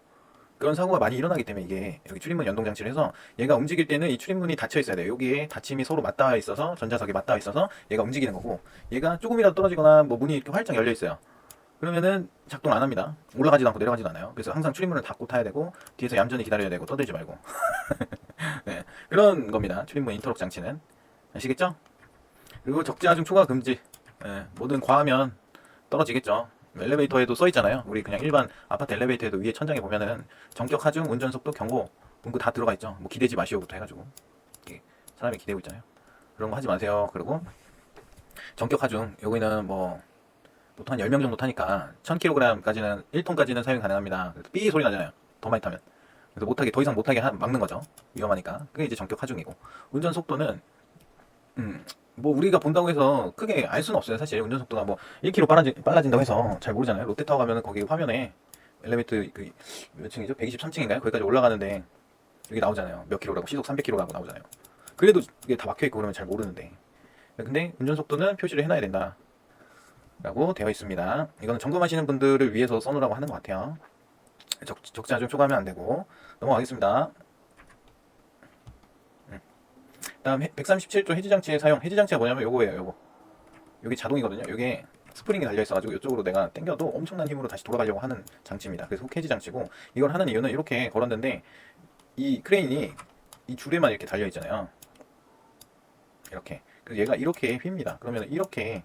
그런 사고가 많이 일어나기 때문에 이게 여기 출입문 연동 장치를 해서 얘가 움직일 때는 이 출입문이 닫혀 있어야 돼요. 여기에 닫힘이 서로 맞닿아 있어서 전자석에 맞닿아 있어서 얘가 움직이는 거고 얘가 조금이라도 떨어지거나 뭐 문이 이렇게 활짝 열려 있어요. 그러면은 작동 안 합니다. 올라가지도 않고 내려가지도 않아요. 그래서 항상 출입문을 닫고 타야 되고 뒤에서 얌전히 기다려야 되고 떠들지 말고 네, 그런 겁니다. 출입문 인터록 장치는 아시겠죠? 그리고 적재하중 초과 금지. 뭐든 과하면 떨어지겠죠. 엘리베이터에도 써 있잖아요. 우리 그냥 일반 아파트 엘리베이터에도 위에 천장에 보면은 전격 하중 운전속도 경고 문구 다 들어가 있죠. 뭐 기대지 마시오부터 해가지고 사람이 기대고 있잖아요. 그런 거 하지 마세요. 그리고 전격 하중 여기는 뭐 보통 한 10명 정도 타니까 1000kg까지는 1톤까지는 사용 가능합니다. 그래서 삐 소리 나잖아요. 더 많이 타면. 그래서 못하게 더 이상 못하게 막는 거죠. 위험하니까. 그게 이제 전격 하중이고 운전 속도는 뭐 우리가 본다고 해서 크게 알 수는 없어요. 사실 운전 속도가 뭐 1km 빨라진다고 해서 잘 모르잖아요. 롯데타워 가면은 거기 화면에 엘리베이터 그 몇 층이죠? 123층인가요? 거기까지 올라가는데 여기 나오잖아요. 몇 킬로라고 시속 300km라고 나오잖아요. 그래도 이게 다 막혀 있고 그러면 잘 모르는데. 근데 운전 속도는 표시를 해놔야 된다. 라고 되어 있습니다. 이거는 점검하시는 분들을 위해서 써놓으라고 하는 것 같아요. 적자 좀 초과하면 안 되고 넘어가겠습니다. 다음 137조 해지장치의 사용. 해지장치가 뭐냐면 요거예요. 요거. 여기 자동이거든요. 이게 스프링이 달려 있어가지고 이쪽으로 내가 당겨도 엄청난 힘으로 다시 돌아가려고 하는 장치입니다. 그래서 훅 해지 장치고 이걸 하는 이유는 이렇게 걸었는데 이 크레인이 이 줄에만 이렇게 달려 있잖아요. 이렇게. 그래서 얘가 이렇게 휩니다. 그러면 이렇게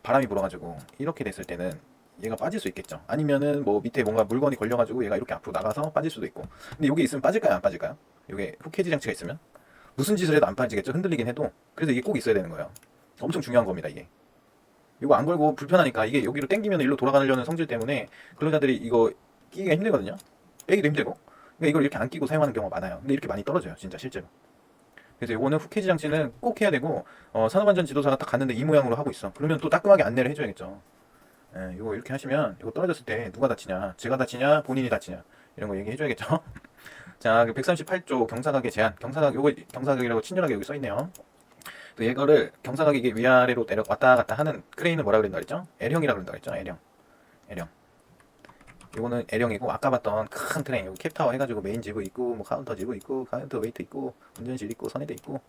바람이 불어가지고 이렇게 됐을 때는 얘가 빠질 수 있겠죠. 아니면은 뭐 밑에 뭔가 물건이 걸려가지고 얘가 이렇게 앞으로 나가서 빠질 수도 있고. 근데 여기 있으면 빠질까요? 안 빠질까요? 이게 훅 해지 장치가 있으면 무슨 짓을 해도 안 빠지겠죠. 흔들리긴 해도. 그래서 이게 꼭 있어야 되는 거예요. 엄청 중요한 겁니다. 이게. 이거 안 걸고 불편하니까 이게 여기로 당기면 일로 돌아가려는 성질 때문에 근로자들이 이거 끼기가 힘들거든요. 빼기도 힘들고. 그러니까 이걸 이렇게 안 끼고 사용하는 경우가 많아요. 근데 이렇게 많이 떨어져요. 진짜 실제로. 그래서 이거는 훅 해지 장치는 꼭 해야 되고 산업안전 지도사가 딱 갔는데 이 모양으로 하고 있어. 그러면 또 따끔하게 안내를 해줘야겠죠. 이거 이렇게 하시면 이거 떨어졌을 때 누가 다치냐, 제가 다치냐, 본인이 다치냐 이런 거 얘기해줘야겠죠. 자, 138조 경사각의 제한. 경사각 요거 경사각이라고 친절하게 여기 써 있네요. 또 이거를 경사각이 이게 위아래로 내려 왔다 갔다 하는 크레인을 뭐라 그랬다 그랬죠? L형이라 그랬다 그랬죠? L형. L형. 요거는 L형이고 아까 봤던 큰 트레인 여기 캡타워 해가지고 메인 지브 있고 뭐 카운터 지브 있고 카운터 웨이트 있고 운전실 있고 선회대 있고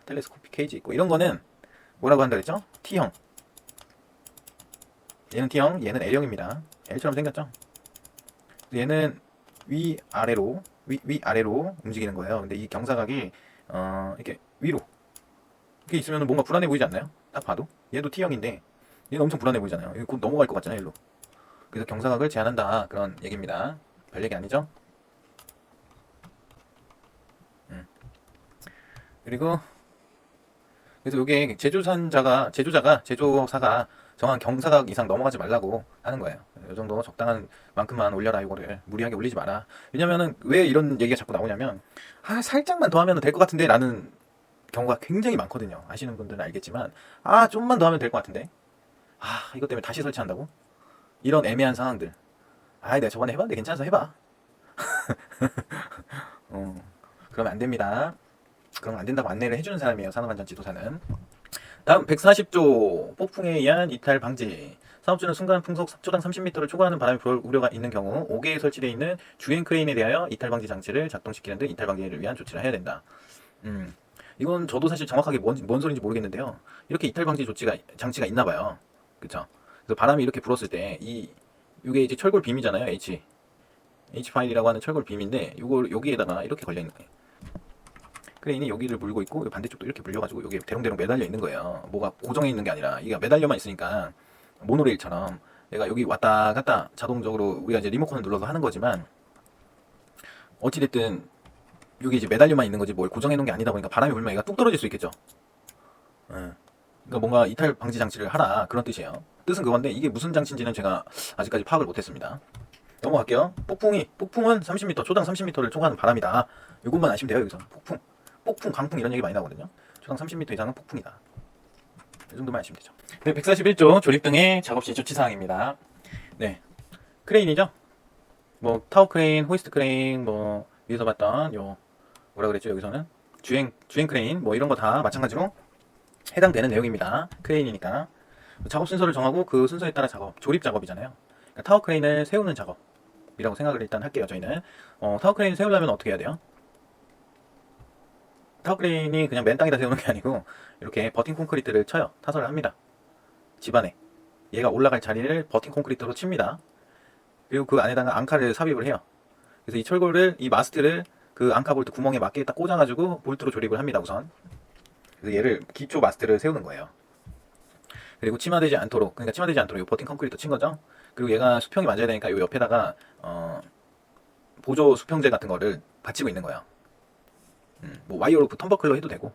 텔레스코픽 케이지 있고 이런 거는 뭐라고 한다 그랬죠? T형. 얘는 T형, 얘는 L형입니다. L처럼 생겼죠? 얘는 위아래로 위아래로 움직이는 거예요. 근데 이 경사각이 이렇게 위로 이렇게 있으면 뭔가 불안해 보이지 않나요? 딱 봐도 얘도 T형인데 얘는 엄청 불안해 보이잖아요. 이거 곧 넘어갈 것 같잖아요, 일로. 그래서 경사각을 제한한다 그런 얘기입니다. 별 얘기 아니죠? 그리고 그래서 이게 제조사가 정한 경사각 이상 넘어가지 말라고 하는 거예요. 이 정도 적당한 만큼만 올려라. 이거를 무리하게 올리지 마라. 왜냐면은 왜 이런 얘기가 자꾸 나오냐면 살짝만 더 하면 될 것 같은데 라는 경우가 굉장히 많거든요. 아시는 분들은 알겠지만 좀만 더 하면 될 것 같은데 이것 때문에 다시 설치한다고? 이런 애매한 상황들. 내가 저번에 해봤는데 괜찮아서 해봐. 그러면 안 됩니다. 그러면 안 된다고 안내를 해주는 사람이에요. 산업안전지도사는. 다음 140조 폭풍에 의한 이탈 방지. 사업주는 순간 풍속 초당 30m를 초과하는 바람이 불 우려가 있는 경우 5개에 설치되어 있는 주행 크레인에 대하여 이탈 방지 장치를 작동시키는 등 이탈 방지를 위한 조치를 해야 된다. 이건 저도 사실 정확하게 뭔 소리인지 모르겠는데요. 이렇게 이탈 방지 장치가 있나 봐요. 그쵸? 그래서 바람이 이렇게 불었을 때 이게 이제 철골 빔이잖아요. H 파일이라고 하는 철골 빔인데 이걸 여기에다가 이렇게 걸려 있는 거예요. 크레인이 여기를 물고 있고 반대쪽도 이렇게 물려가지고 여기 대롱대롱 매달려 있는 거예요. 뭐가 고정해 있는 게 아니라 이게 매달려만 있으니까 모노레일처럼 얘가 여기 왔다 갔다 자동적으로 우리가 이제 리모컨을 눌러서 하는 거지만 어찌됐든 여기 이제 매달려만 있는 거지 뭘 고정해 놓은 게 아니다 보니까 바람이 불면 얘가 뚝 떨어질 수 있겠죠. 그러니까 뭔가 이탈 방지 장치를 하라 그런 뜻이에요. 뜻은 그건데 이게 무슨 장치인지는 제가 아직까지 파악을 못했습니다. 넘어갈게요. 폭풍은 30m, 초당 30m를 초과하는 바람이다. 이것만 아시면 돼요. 여기서 폭풍, 강풍 이런 얘기 많이 나오거든요. 초당 30m 이상은 폭풍이다. 이 정도만 아시면 되죠. 네, 141조 조립 등의 작업시 조치사항입니다. 네, 크레인이죠. 뭐 타워 크레인, 호이스트 크레인, 뭐 위에서 봤던 요 뭐라 그랬죠? 여기서는 주행 크레인 뭐 이런 거 다 마찬가지로 해당되는 내용입니다. 크레인이니까. 작업 순서를 정하고 그 순서에 따라 작업, 조립 작업이잖아요. 그러니까 타워 크레인을 세우는 작업이라고 생각을 일단 할게요. 저희는 타워 크레인 세우려면 어떻게 해야 돼요? 타워 크레인이 그냥 맨 땅에다 세우는 게 아니고 이렇게 버틴 콘크리트를 쳐요. 타설을 합니다. 집안에 얘가 올라갈 자리를 버틴 콘크리트로 칩니다. 그리고 그 안에다가 앙카를 삽입을 해요. 그래서 이 철골을, 이 마스트를 그 앙카 볼트 구멍에 맞게 딱 꽂아가지고 볼트로 조립을 합니다. 우선 그래서 얘를 기초 마스트를 세우는 거예요. 그리고 침하되지 않도록, 그러니까 침하되지 않도록 이 버틴 콘크리트 친 거죠. 그리고 얘가 수평이 맞아야 되니까 이 옆에다가 보조 수평재 같은 거를 받치고 있는 거예요. 뭐 와이어로 텀버클러 해도 되고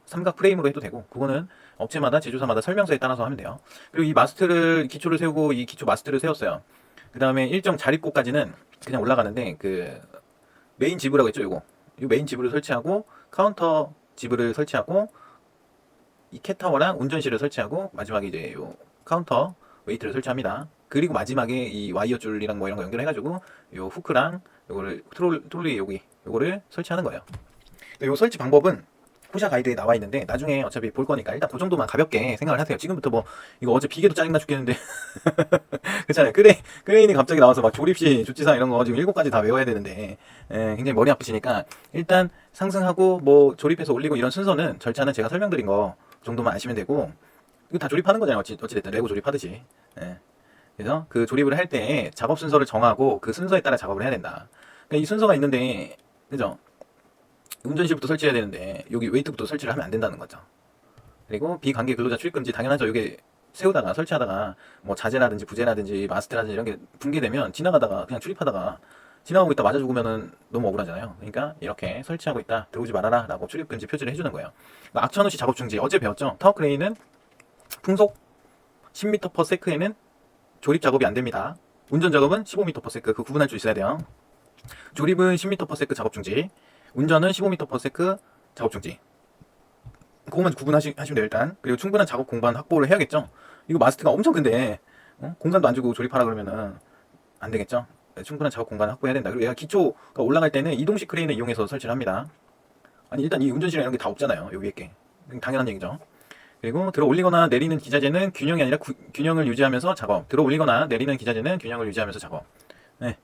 삼각 프레임으로 해도 되고, 그거는 업체마다 제조사마다 설명서에 따라서 하면 돼요. 그리고 이 마스트를, 기초를 세우고 이 기초 마스트를 세웠어요. 그 다음에 일정 자립고까지는 그냥 올라가는데, 그 메인 지브라고 했죠. 이 메인 지브를 설치하고 카운터 지브를 설치하고 이 캣타워랑 운전실을 설치하고 마지막에 이제 요 카운터 웨이트를 설치합니다. 그리고 마지막에 이 와이어 줄이랑 뭐 이런 거 연결해가지고 요 후크랑 요거를 트롤리 요거를 설치하는 거예요. 요 설치 방법은 후샤 가이드에 나와 있는데 나중에 어차피 볼 거니까 일단 그 정도만 가볍게 생각을 하세요. 지금부터 뭐 이거 어제 비계도 짜증나 죽겠는데 그렇잖아요. 크레인이 갑자기 나와서 막 조립시 조치사 이런 거 지금 7가지 다 외워야 되는데 굉장히 머리 아프시니까 일단 상승하고 뭐 조립해서 올리고 이런 순서는, 절차는 제가 설명드린 거 정도만 아시면 되고, 이거 다 조립하는 거잖아요. 어찌됐든 레고 조립하듯이. 예. 그래서 그 조립을 할 때 작업 순서를 정하고 그 순서에 따라 작업을 해야 된다. 그러니까 이 순서가 있는데, 그죠? 운전실부터 설치해야 되는데 여기 웨이트부터 설치를 하면 안 된다는 거죠. 그리고 비관계 근로자 출입 금지, 당연하죠. 이게 세우다가 설치하다가 뭐 자재라든지 부재라든지 마스트라든지 이런 게 붕괴되면 지나가다가 그냥 출입하다가 지나가고 있다 맞아 죽으면은 너무 억울하잖아요. 그러니까 이렇게 설치하고 있다 들어오지 말아라 라고 출입 금지 표지를 해주는 거예요. 그러니까 악천후시 작업 중지 어제 배웠죠. 타워 크레인은 풍속 10m/s에는 조립 작업이 안 됩니다. 운전 작업은 15m/s, 그 구분할 줄 있어야 돼요. 조립은 10m/s 작업 중지, 운전은 15m/s 작업 중지. 그것만 구분하시면 돼요 일단. 그리고 충분한 작업 공간 확보를 해야겠죠. 이거 마스트가 엄청 큰데 공간도 안 주고 조립하라 그러면은 안 되겠죠. 충분한 작업 공간 확보해야 된다. 그리고 얘가 기초가 올라갈 때는 이동식 크레인을 이용해서 설치를 합니다. 아니 일단 이 운전실에 이런 게 다 없잖아요. 요 위에 게 당연한 얘기죠. 그리고 들어 올리거나 내리는 기자재는 균형이 아니라 균형을 유지하면서 작업. 들어 올리거나 내리는 기자재는 균형을 유지하면서 작업. 네.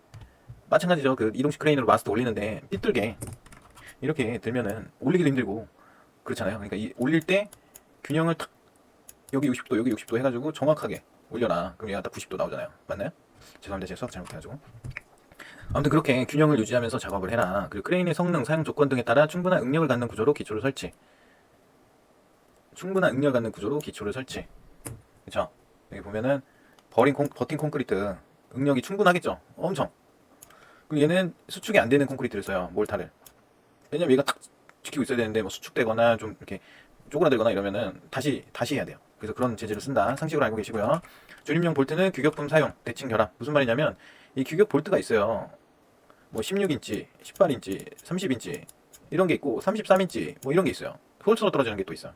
마찬가지죠. 그 이동식 크레인으로 마스트 올리는데 삐뚤게 이렇게 들면은 올리기도 힘들고 그렇잖아요. 그러니까 이 올릴 때 균형을 탁, 여기 60도 여기 60도 해가지고 정확하게 올려라. 그럼 얘가 딱 90도 나오잖아요. 맞나요? 죄송합니다. 제가 수학 잘못해가지고. 아무튼 그렇게 균형을 유지하면서 작업을 해라. 그리고 크레인의 성능, 사용 조건 등에 따라 충분한 응력을 갖는 구조로 기초를 설치. 충분한 응력을 갖는 구조로 기초를 설치. 그쵸? 여기 보면은 버틴 콘크리트 응력이 충분하겠죠? 엄청. 그리고 얘는 수축이 안 되는 콘크리트를 써요. 몰타를. 왜냐면 얘가 딱 지키고 있어야 되는데 뭐 수축되거나 좀 이렇게 쪼그라들거나 이러면은 다시 해야 돼요. 그래서 그런 재질을 쓴다. 상식으로 알고 계시고요. 조립용 볼트는 규격품 사용, 대칭 결합. 무슨 말이냐면 이 규격 볼트가 있어요. 뭐 16인치, 18인치, 30인치 이런 게 있고 33인치 뭐 이런 게 있어요. 홀수로 떨어지는 게 또 있어요.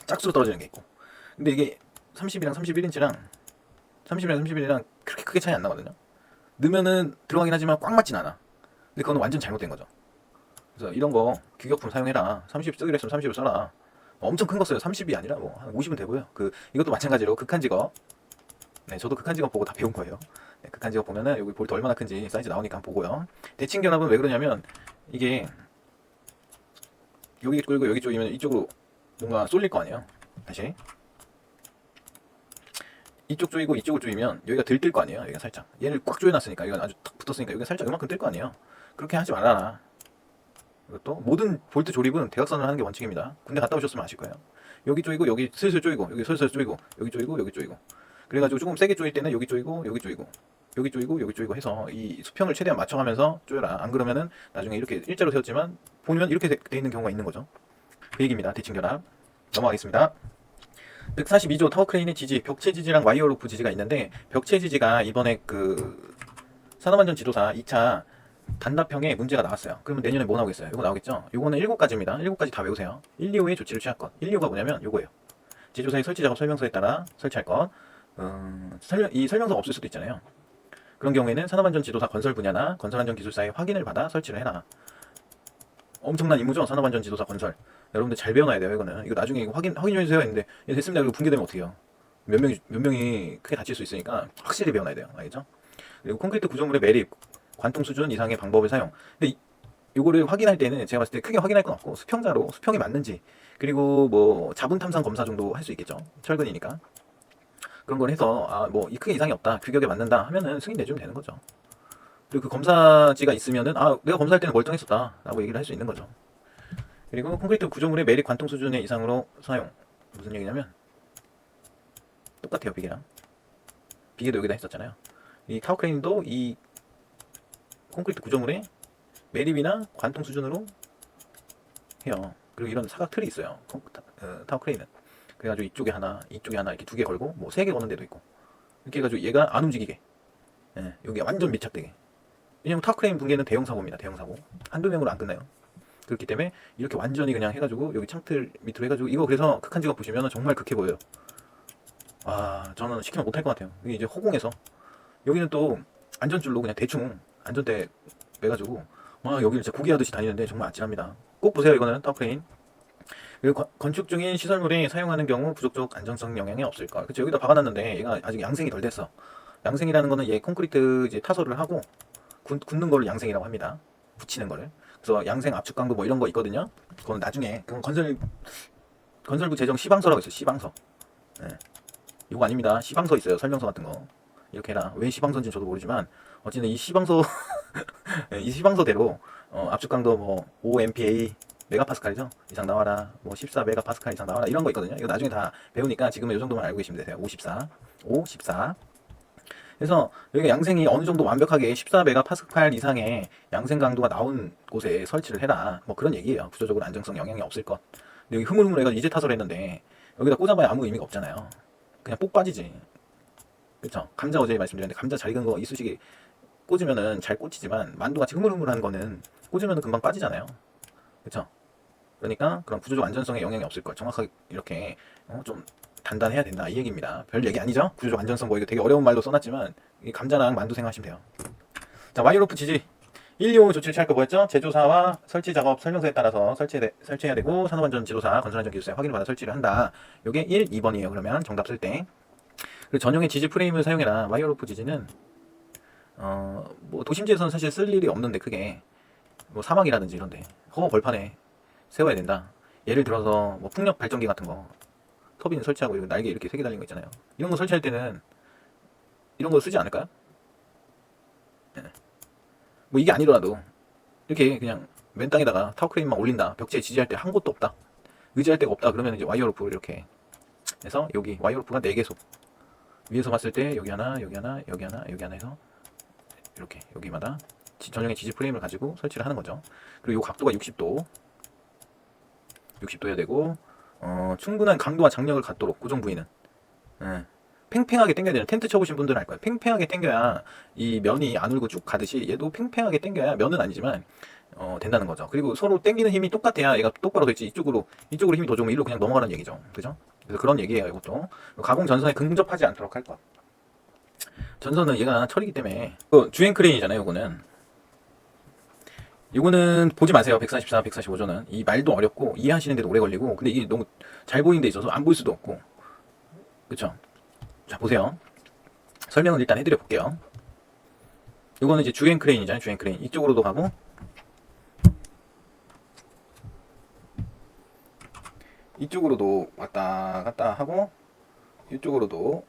짝수로 떨어지는 게 있고. 근데 이게 30이랑 31인치랑 30이랑 31이랑 그렇게 크게 차이 안 나거든요. 넣으면은 들어가긴 하지만 꽉 맞진 않아. 근데 그건 완전 잘못된 거죠. 그래서 이런 거 규격품 사용해라. 30 쓰기로 했으면 30을 써라. 엄청 큰 거 써요. 30이 아니라 뭐 한 50은 되고요. 이것도 마찬가지로 극한 직업. 네, 저도 극한 직업 보고 다 배운 거예요. 네, 극한 직업 보면은 여기 볼트 얼마나 큰지 사이즈 나오니까 한번 보고요. 대칭 결합은 왜 그러냐면 이게 여기 끌고 여기 쪼이면 이쪽으로 뭔가 쏠릴 거 아니에요. 다시 이쪽 조이고 이쪽을 조이면 여기가 들뜰 거 아니에요. 여기가 살짝 얘를 꽉 조여놨으니까 여기가 아주 탁 붙었으니까 여기가 살짝 이만큼 뜰 거 아니에요. 그렇게 하지 말아라. 이것도 모든 볼트 조립은 대각선을 하는 게 원칙입니다. 군대 갔다 오셨으면 아실 거예요. 여기 조이고 여기 슬슬 조이고 여기 슬슬 조이고 여기 조이고 여기 조이고. 그래가지고 조금 세게 조일 때는 여기 조이고 여기 조이고 여기 조이고 여기 조이고 해서 이 수평을 최대한 맞춰가면서 조여라. 안 그러면은 나중에 이렇게 일자로 세웠지만 보면 이렇게 돼 있는 경우가 있는 거죠. 그 얘기입니다. 대칭 결합. 넘어가겠습니다. 142조 타워 크레인의 지지, 벽체 지지랑 와이어 로프 지지가 있는데, 벽체 지지가 이번에 그 산업안전 지도사 2차 단답형에 문제가 나왔어요. 그러면 내년에 뭐 나오겠어요? 이거 나오겠죠? 이거는 7가지입니다. 7가지 다 외우세요. 1, 2호의 조치를 취할 것. 1, 2호가 뭐냐면 요거예요. 제조사의 설치 작업 설명서에 따라 설치할 것. 이 설명서가 없을 수도 있잖아요. 그런 경우에는 산업안전 지도사 건설 분야나 건설안전기술사의 확인을 받아 설치를 해라. 엄청난 임무죠. 산업안전지도사 건설. 여러분들 잘 배워놔야 돼요. 이거는. 이거 나중에 이거 확인해 주세요 했는데 예, 됐습니다. 이거 붕괴되면 어떡해요. 몇 명이 크게 다칠 수 있으니까 확실히 배워놔야 돼요. 알겠죠? 그리고 콘크리트 구조물의 매립, 관통 수준 이상의 방법을 사용. 근데 요거를 확인할 때는 제가 봤을 때 크게 확인할 건 없고 수평자로 수평이 맞는지, 그리고 뭐 자분 탐상 검사 정도 할 수 있겠죠. 철근이니까. 그런 걸 해서 뭐 이 크게 이상이 없다, 규격에 맞는다 하면은 승인 내주면 되는 거죠. 그리고 그 검사지가 있으면은 내가 검사할 때는 멀쩡했었다라고 얘기를 할 수 있는 거죠. 그리고 콘크리트 구조물의 매립 관통 수준의 이상으로 사용. 무슨 얘기냐면 똑같아요. 비계도 여기다 했었잖아요. 이 타워크레인도 이 콘크리트 구조물의 매립이나 관통 수준으로 해요. 그리고 이런 사각 틀이 있어요. 타워크레인은. 그래가지고 이쪽에 하나 이렇게 두 개 걸고 뭐 세 개 거는 데도 있고, 이렇게 해가지고 얘가 안 움직이게, 여기 완전 밀착되게. 왜냐면 타워크레인 붕괴는 대형 사고입니다. 대형 사고. 한두 명으로 안 끝나요. 그렇기 때문에 이렇게 완전히 그냥 해가지고 여기 창틀 밑으로 해가지고, 이거 그래서 극한 직업 보시면 정말 극해 보여요. 저는 시키면 못할 것 같아요. 이게 이제 허공에서 여기는 또 안전줄로 그냥 대충 안전대 매가지고 여기를 진짜 구기하듯이 다니는데 정말 아찔합니다. 꼭 보세요. 이거는 타워크레인. 그리고 건축 중인 시설물에 사용하는 경우 부족적 안정성 영향이 없을까. 그쵸, 여기다 박아놨는데 얘가 아직 양생이 덜 됐어. 양생이라는 거는 얘 콘크리트 이제 타설을 하고 굳는 거를 양생이라고 합니다. 붙이는 거를. 그래서 양생 압축 강도 뭐 이런 거 있거든요. 그건 나중에, 그건 건설부 제정 시방서라고 있어요. 시방서. 이거 아닙니다. 시방서 있어요. 설명서 같은 거. 이렇게 해라. 왜 시방서인지 저도 모르지만 어쨌든 이 시방서 이 시방서대로 압축 강도 뭐 5 MPa 메가파스칼이죠. 이상 나와라. 뭐 14 메가파스칼 이상 나와라. 이런 거 있거든요. 이거 나중에 다 배우니까 지금은 이 정도만 알고 계시면 되세요. 14. 그래서 여기가 양생이 어느 정도 완벽하게 14 메가파스칼 이상의 양생 강도가 나온 곳에 설치를 해라. 뭐 그런 얘기예요. 구조적으로 안정성 영향이 없을 것. 근데 여기 흐물흐물해가지고 이제 타설했는데 여기다 꽂아봐야 아무 의미가 없잖아요. 그냥 뽁 빠지지. 그쵸? 감자 어제 말씀드렸는데 감자 잘 익은 거 이쑤시개 꽂으면은 잘 꽂히지만 만두같이 흐물흐물한 거는 꽂으면은 금방 빠지잖아요. 그쵸? 그러니까 그런 구조적 안전성에 영향이 없을 것. 정확하게 이렇게 좀 단단해야 된다 이 얘기입니다. 별 얘기 아니죠? 구조적 안전성 뭐 이거 되게 어려운 말로 써놨지만 이 감자랑 만두 생각하시면 돼요. 자, 와이어로프 지지 1, 2, 5 조치를 취할 거 뭐였죠? 제조사와 설치 작업 설명서에 따라서 설치해야 되고, 산업안전 지도사, 건설안전기술사에 확인을 받아 설치를 한다. 요게 1, 2번이에요. 그러면 정답 쓸 때. 그리고 전용의 지지 프레임을 사용해라. 와이어로프 지지는 뭐 도심지에서는 사실 쓸 일이 없는데, 크게 뭐 사막이라든지 이런데 허허 벌판에 세워야 된다. 예를 들어서 뭐 풍력 발전기 같은 거 터빈 설치하고 이거 날개 이렇게 3개 달린 거 있잖아요. 이런 거 설치할 때는 이런 거 쓰지 않을까요? 네. 뭐 이게 아니더라도 이렇게 그냥 맨 땅에다가 타워크레인만 올린다. 벽지에 지지할 때 한 곳도 없다. 의지할 데가 없다. 그러면 이제 와이어로프를 이렇게 해서 여기 와이어로프가 4개소. 위에서 봤을 때 여기 하나, 여기 하나, 여기 하나, 여기 하나 해서 이렇게 여기마다 전용의 지지 프레임을 가지고 설치를 하는 거죠. 그리고 이 각도가 60도 해야 되고, 충분한 강도와 장력을 갖도록 고정 부위는 팽팽하게 당겨야 되는, 텐트 쳐보신 분들은 알 거예요. 팽팽하게 당겨야 이 면이 안 울고 쭉 가듯이 얘도 팽팽하게 당겨야, 면은 아니지만 된다는 거죠. 그리고 서로 당기는 힘이 똑같아야 얘가 똑바로 될지, 이쪽으로 힘이 더 좋으면 일로 그냥 넘어가는 얘기죠. 그죠? 그래서 그런 얘기예요. 이것도 가공 전선에 근접하지 않도록 할 것. 전선은 얘가 철이기 때문에 주행 크레인이잖아요. 이거는 보지 마세요. 144, 145조는 이 말도 어렵고 이해하시는데도 오래 걸리고, 근데 이게 너무 잘 보이는 데 있어서 안 보일 수도 없고. 그쵸? 자, 보세요. 설명을 일단 해드려 볼게요. 이거는 이제 주행 크레인이잖아요. 주행 크레인 이쪽으로도 가고 이쪽으로도 왔다 갔다 하고, 이쪽으로도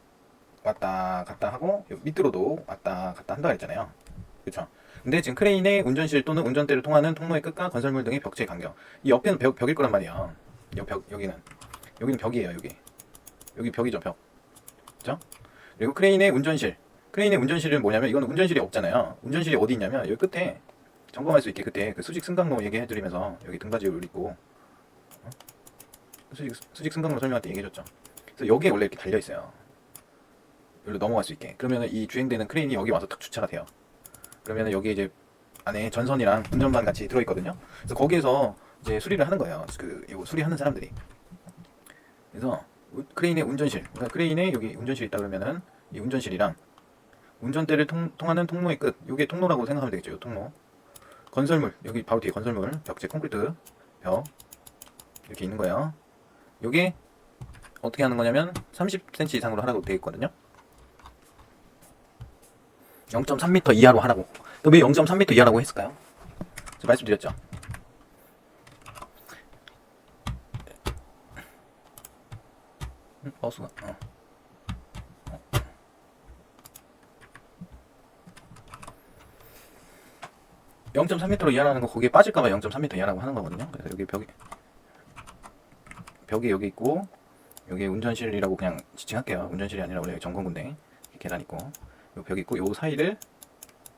왔다 갔다 하고, 밑으로도 왔다 갔다 한다 했잖아요. 그쵸? 근데 지금 크레인의 운전실 또는 운전대를 통하는 통로의 끝과 건설물 등의 벽지의 간격, 이 옆에는 벽일 거란 말이야. 여기는 벽이에요. 여기 벽이죠. 벽. 그쵸? 그리고 크레인의 운전실은 뭐냐면, 이건 운전실이 없잖아요. 운전실이 어디 있냐면 여기 끝에 점검할 수 있게, 그때 그 수직 승강로 얘기해드리면서 여기 등받이를 올리고 수직 승강로 설명할 때 얘기해줬죠. 그래서 여기에 원래 이렇게 달려 있어요. 여기로 넘어갈 수 있게. 그러면 이 주행되는 크레인이 여기 와서 딱 주차가 돼요. 그러면 여기 이제 안에 전선이랑 운전반 같이 들어있거든요. 그래서 거기에서 이제 수리를 하는 거예요. 이거 수리하는 사람들이. 그래서 크레인의 운전실, 그러니까 크레인에 여기 운전실이 있다 그러면은 이 운전실이랑 운전대를 통하는 통로의 끝, 이게 통로라고 생각하면 되겠죠. 이 통로. 건설물 여기 바로 뒤에 건설물 벽체 콘크리트 벽 이렇게 있는 거예요. 요게 어떻게 하는 거냐면 30cm 이상으로 하라고 되어 있거든요. 0.3m 이하로 하라고. 왜 0.3m 이하라고 했을까요? 제가 말씀드렸죠. 마우스가 0.3m로 이하라는 거 거기에 빠질까봐 0.3m 이하라고 하는 거거든요. 그래서 여기 벽이 여기 있고 여기 운전실이라고 그냥 지칭할게요. 운전실이 아니라 원래 점검군데 계단 있고 요 벽 있고 요 사이를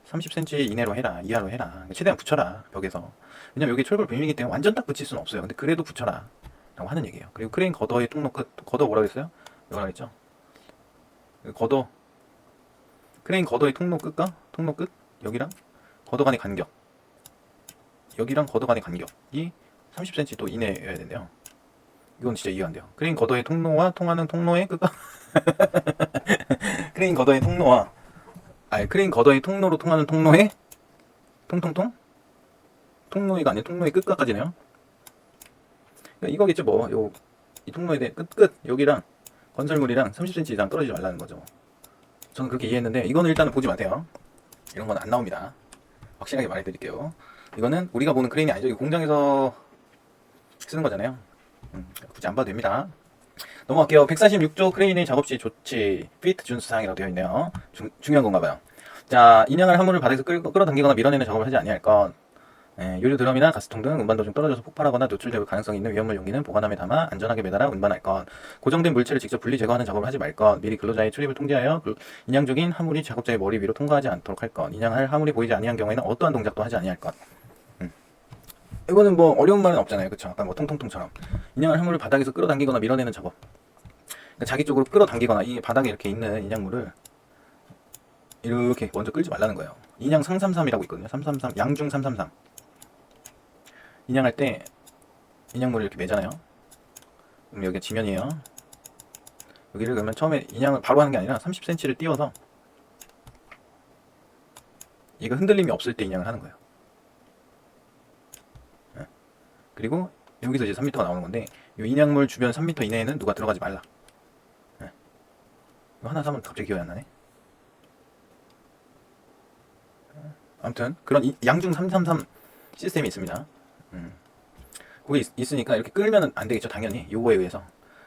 30cm 이내로 해라, 이하로 해라. 최대한 붙여라 벽에서. 왜냐면 여기 철골 빔이기 때문에 완전 딱 붙일 수는 없어요. 근데 그래도 붙여라 라고 하는 얘기예요. 그리고 크레인 걷어의 통로 끝. 걷어 뭐라고 했어요? 뭐라고 했죠? 걷어 크레인 걷어의 통로 끝과 통로 끝 여기랑 걷어 간의 간격 여기랑 걷어 간의 간격이 30cm 또 이내여야 된대요. 이건 진짜 이해가 안 돼요. 크레인 걷어의 통로와 통하는 통로의 끝과 크레인 걷어의 통로와 크레인 걷어의 통로로 통하는 통로의 통로이가 아니라 통로의 끝까지네요. 그러니까 이거겠죠 뭐. 이 통로에 대해 끝 여기랑 건설물이랑 30cm 이상 떨어지지 말라는 거죠. 저는 그렇게 이해했는데 이거는 일단은 보지 마세요. 이런 건 안 나옵니다. 확실하게 말해드릴게요. 이거는 우리가 보는 크레인이 아니죠. 이거 공장에서 쓰는 거잖아요. 굳이 안 봐도 됩니다. 넘어갈게요. 146조 크레인의 작업시 조치 피트 준수사항이라고 되어 있네요. 중요한 건가 봐요. 자, 인양할 화물을 바닥에서 끌어당기거나 밀어내는 작업을 하지 아니할 것. 유류 드럼이나 가스통 등 운반 도중 떨어져서 폭발하거나 노출될 가능성이 있는 위험물 용기는 보관함에 담아 안전하게 매달아 운반할 것. 고정된 물체를 직접 분리 제거하는 작업을 하지 말 것. 미리 근로자의 출입을 통제하여 인양 중인 화물이 작업자의 머리 위로 통과하지 않도록 할 것. 인양할 화물이 보이지 아니한 경우에는 어떠한 동작도 하지 아니할 것. 이거는 뭐 어려운 말은 없잖아요. 그쵸? 아까 뭐 통통통처럼 인양할 화물을 바닥에서 끌어당기거나 밀어내는 작업. 그러니까 자기 쪽으로 끌어당기거나 이 바닥에 이렇게 있는 인양물을 이렇게 먼저 끌지 말라는 거예요. 인양 333이라고 있거든요. 333 양중 333. 인양할 때 인양물을 이렇게 매잖아요. 그럼 여기가 지면이에요. 여기를 그러면 처음에 인양을 바로 하는 게 아니라 30cm를 띄워서 얘가 흔들림이 없을 때 인양을 하는 거예요. 그리고 여기서 이제 3m가 나오는 건데 이 인양물 주변 3m 이내에는 누가 들어가지 말라. 이거 하나 사면 갑자기 기억이 안 나네. 아무튼 그런 양중 333 시스템이 있습니다. 그게 있으니까 이렇게 끌면 안 되겠죠, 당연히 요거에 의해서.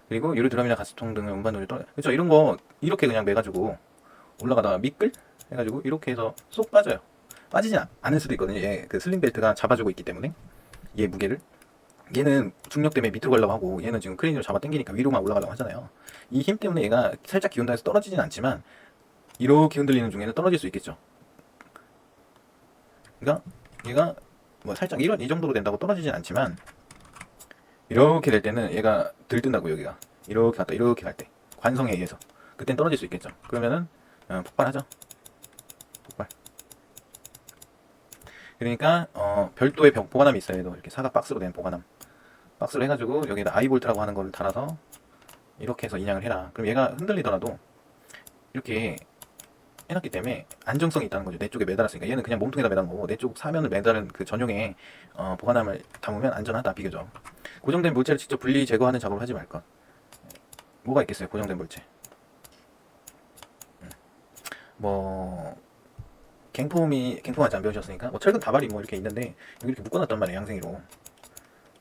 그리고 유류 드럼이나 가스통 등을 운반물을 그렇죠. 이런 거 이렇게 그냥 매가지고 올라가다가 미끌 해가지고 이렇게 해서 쏙 빠져요. 빠지지 않을 수도 있거든요. 얘 그 슬링 벨트가 잡아주고 있기 때문에 얘 무게를. 얘는 중력 때문에 밑으로 가려고 하고 얘는 지금 크레인으로 잡아 당기니까 위로만 올라가려고 하잖아요. 이 힘 때문에 얘가 살짝 기운다 해서 떨어지진 않지만 이렇게 흔들리는 중에는 떨어질 수 있겠죠. 그러니까 얘가 뭐 살짝 이 정도로 된다고 떨어지진 않지만 이렇게 될 때는 얘가 들뜬다고. 여기가 이렇게 갔다 이렇게 갈 때 관성에 의해서 그땐 떨어질 수 있겠죠. 그러면은 폭발하죠. 폭발. 그러니까 별도의 보관함이 있어야 해도 이렇게 사각 박스로 된 보관함 박스로 해가지고 여기다 아이볼트라고 하는 거를 달아서 이렇게 해서 인양을 해라. 그럼 얘가 흔들리더라도 이렇게 해놨기 때문에 안정성이 있다는 거죠. 내 쪽에 매달았으니까. 얘는 그냥 몸통에다 매달은 거고 내 쪽 사면을 매달은 그 전용의 보관함을 담으면 안전하다, 비교적. 고정된 물체를 직접 분리 제거하는 작업을 하지 말 것. 뭐가 있겠어요, 고정된 물체. 뭐 갱폼 아직 안 배우셨으니까 뭐 철근 다발이 뭐 이렇게 있는데 여기 이렇게 묶어놨단 말이에요, 양생이로.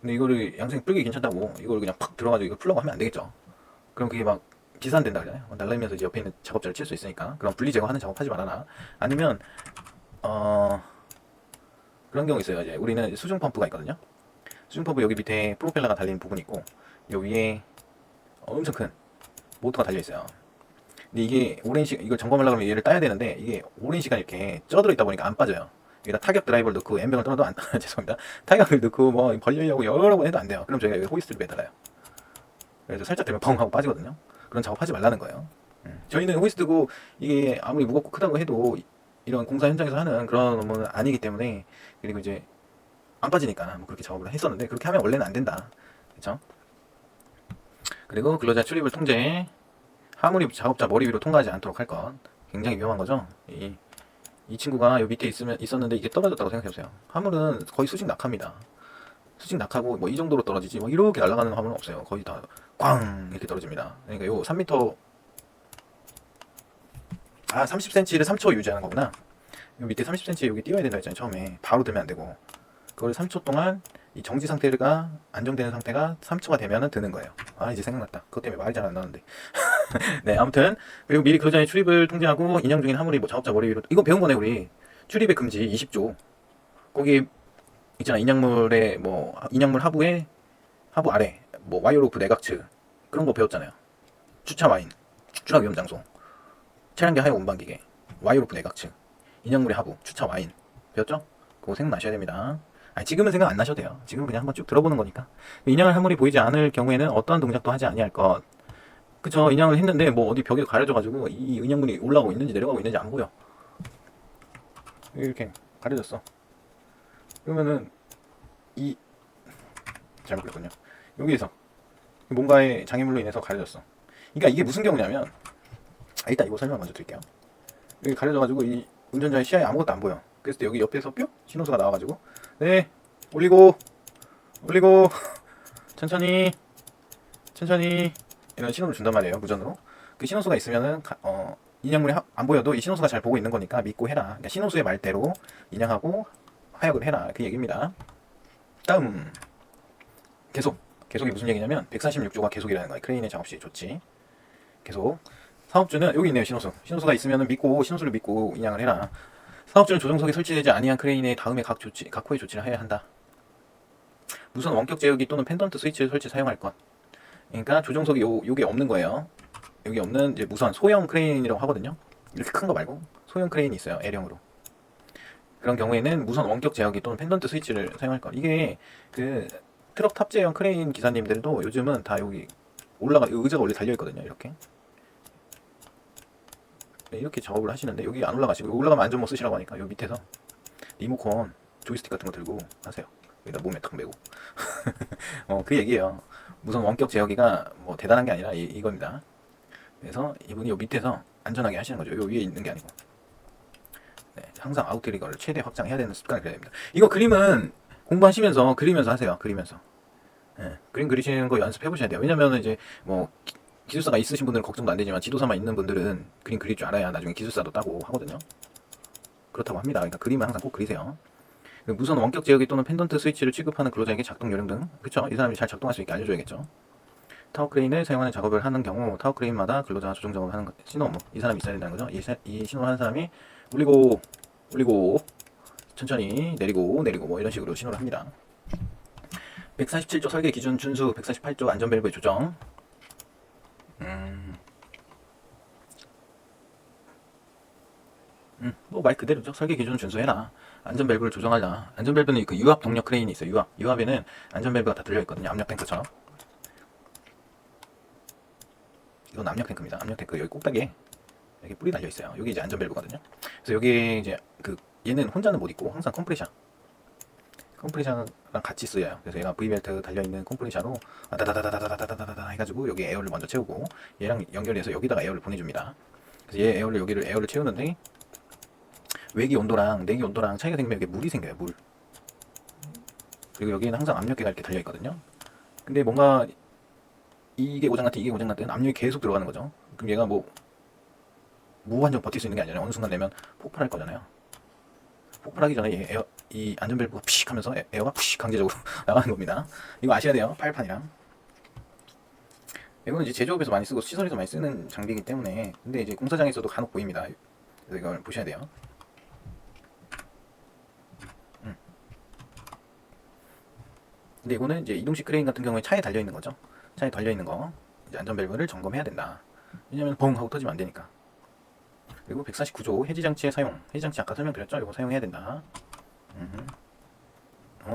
근데 이거를 양생 풀기 괜찮다고 이걸 그냥 팍 들어가지고 이거 풀려고 하면 안 되겠죠. 그럼 그게 막 비산된다 그러잖아요. 날라면서 이제 옆에 있는 작업자를 칠 수 있으니까. 그럼 분리 제거하는 작업 하지 말아라. 아니면 그런 경우 있어요. 이제 우리는 수중 펌프가 있거든요. 수중 펌프 여기 밑에 프로펠러가 달린 부분이 있고 요 위에 엄청 큰 모터가 달려 있어요. 근데 이게 오랜 시간 이걸 점검하려고 하면 얘를 따야 되는데 이게 오랜 시간 이렇게 쪄들어 있다 보니까 안 빠져요. 여기다 타격 드라이버를 넣고 엠병을 떨어도 안 죄송합니다. 타격을 넣고 뭐 벌리려고 여러 번 해도 안 돼요. 그럼 저희가 여기 호이스트를 매달아요. 그래서 살짝 되면 펑 하고 빠지거든요. 그런 작업하지 말라는 거예요. 저희는 호이스트고 이게 아무리 무겁고 크다고 해도 이런 공사 현장에서 하는 그런 업무는 아니기 때문에. 그리고 이제 안 빠지니까 뭐 그렇게 작업을 했었는데 그렇게 하면 원래는 안 된다. 그렇죠? 그리고 근로자 출입을 통제해 화물이 작업자 머리 위로 통과하지 않도록 할 것. 굉장히 위험한 거죠. 이 이 친구가 요 밑에 있었는데 이게 떨어졌다고 생각해보세요. 화물은 거의 수직 낙하입니다. 수직 낙하고 뭐 이 정도로 떨어지지 뭐 이렇게 날아가는 화물은 없어요. 거의 다 꽝 이렇게 떨어집니다. 그러니까 요 3m 30cm를 3초 유지하는 거구나. 요 밑에 30cm 여기 띄워야 된다 했잖아요. 처음에 바로 들면 안 되고 그걸 3초 동안 이 정지 상태가 안정되는 상태가 3초가 되면은 드는 거예요. 이제 생각났다. 그것 때문에 말이 잘 안 나오는데. 네, 아무튼 그리고 미리 그 전에 출입을 통제하고 인양 중인 화물이 뭐 작업자 머리 위로 이거 배운 거네 우리. 출입의 금지 20조. 거기 있잖아. 인양물에 뭐 인양물 하부 아래 뭐 와이어로프 내각측 그런 거 배웠잖아요. 주차 와인, 추락 위험 장소, 차량계 하역 운반기계, 와이어로프 내각측, 인양물의 하부, 주차 와인 배웠죠? 그거 생각나셔야 됩니다. 지금은 생각 안 나셔도 돼요. 지금은 그냥 한번 쭉 들어보는 거니까. 인양할 화물이 보이지 않을 경우에는 어떠한 동작도 하지 아니할 것. 그쵸? 인양을 했는데 뭐 어디 벽에 가려져가지고 이 인양물이 올라가고 있는지 내려가고 있는지 안 보여. 이렇게 가려졌어. 그러면은 잘못 그렸군요. 여기에서 뭔가의 장애물로 인해서 가려졌어. 그러니까 이게 무슨 경우냐면 일단 이거 설명 먼저 드릴게요. 여기 가려져가지고 이 운전자의 시야에 아무것도 안 보여. 그랬을 때 여기 옆에서 뿅 신호수가 나와가지고 네 올리고 천천히 이런 신호를 준단 말이에요. 무전으로. 그 신호수가 있으면은 인양물이 안 보여도 이 신호수가 잘 보고 있는 거니까 믿고 해라. 그러니까 신호수의 말대로 인양하고 하역을 해라. 그 얘기입니다. 다음 계속이 무슨 얘기냐면 146조가 계속이라는 거야. 크레인의 작업시 좋지. 계속 사업주는 여기 있네요. 신호수가 있으면은 신호수를 믿고 인양을 해라. 사업주는 조종석에 설치되지 아니한 크레인의 다음에 각 호의 조치를 해야 한다. 무선 원격 제어기 또는 펜던트 스위치를 사용할 것. 그러니까 조종석이 요게 없는 거예요. 여기 없는 이제 무선 소형 크레인이라고 하거든요. 이렇게 큰 거 말고 소형 크레인이 있어요. L형으로. 그런 경우에는 무선 원격 제어기 또는 펜던트 스위치를 사용할 것. 이게 그 트럭 탑재형 크레인 기사님들도 요즘은 다 여기 의자가 원래 달려 있거든요. 이렇게 작업을 하시는데 여기 안 올라가시고 올라가면 안전모 쓰시라고 하니까 여기 밑에서 리모컨 조이스틱 같은 거 들고 하세요. 여기다 몸에 탁 메고 그 얘기예요. 무선 원격 제어기가 뭐 대단한 게 아니라 이겁니다. 그래서 이분이 요 밑에서 안전하게 하시는 거죠. 요 위에 있는 게 아니고. 네, 항상 아웃트리거를 최대 확장해야 되는 습관을 들여야 됩니다. 이거 그림은 공부하시면서 그리면서 하세요. 네, 그림 그리시는 거 연습해 보셔야 돼요. 왜냐면 이제 뭐 기술사가 있으신 분들은 걱정도 안 되지만 지도사만 있는 분들은 그림 그릴 줄 알아야 나중에 기술사도 따고 하거든요. 그렇다고 합니다. 그러니까 그림을 항상 꼭 그리세요. 무선 원격 제어기 또는 펜던트 스위치를 취급하는 근로자에게 작동 요령 등, 그쵸? 이 사람이 잘 작동할 수 있게 알려줘야겠죠. 타워 크레인을 사용하는 작업을 하는 경우 타워 크레인마다 근로자가 조정 작업을 하는 신호 업무, 이 사람이 있어야 된다는 거죠. 이 신호를 하는 사람이 올리고 천천히 내리고 뭐 이런 식으로 신호를 합니다. 147조 설계 기준 준수, 148조 안전벨브의 조정. 뭐 말 그대로죠. 설계 기준 준수해라. 안전밸브를 조정하자. 안전밸브는 그 유압 동력 크레인이 있어요. 유압에는 안전밸브가 다 들려있거든요. 압력 탱크처럼. 이건 압력 탱크입니다. 압력 탱크 여기 꼭대기에 여기 뿔이 달려있어요. 여기 이제 안전밸브거든요. 그래서 여기 이제 얘는 혼자는 못 있고 항상 컴프레셔랑 같이 쓰여요. 그래서 얘가 V벨트 달려있는 컴프레셔로 다다다다다다다다다다 해가지고 여기 에어를 먼저 채우고 얘랑 연결해서 여기다가 에어를 보내줍니다. 그래서 얘 에어를 채우는데 외기 온도랑 내기 온도랑 차이가 생기면 여기 물이 생겨요. 물. 그리고 여기에는 항상 압력계가 이렇게 달려있거든요. 근데 뭔가 이게 고장났든 압력이 계속 들어가는 거죠. 그럼 얘가 뭐 무한정 버틸 수 있는 게 아니라 어느 순간 되면 폭발할 거잖아요. 폭발하기 전에 이 안전벨브가 푸식 하면서 에어가 푸식 강제적으로 나가는 겁니다. 이거 아셔야 돼요. 파일판이랑. 이거는 이제 제조업에서 많이 쓰고 시설에서 많이 쓰는 장비이기 때문에, 근데 이제 공사장에서도 간혹 보입니다. 그래서 이걸 보셔야 돼요. 근데 이거는 이제 이동식 크레인 같은 경우에 차에 달려 있는 거죠. 차에 달려 있는 거 이제 안전벨브를 점검해야 된다. 왜냐면 벙 하고 터지면 안 되니까. 그리고 149조 해지장치의 사용. 해지장치 아까 설명드렸죠? 이거 사용해야 된다.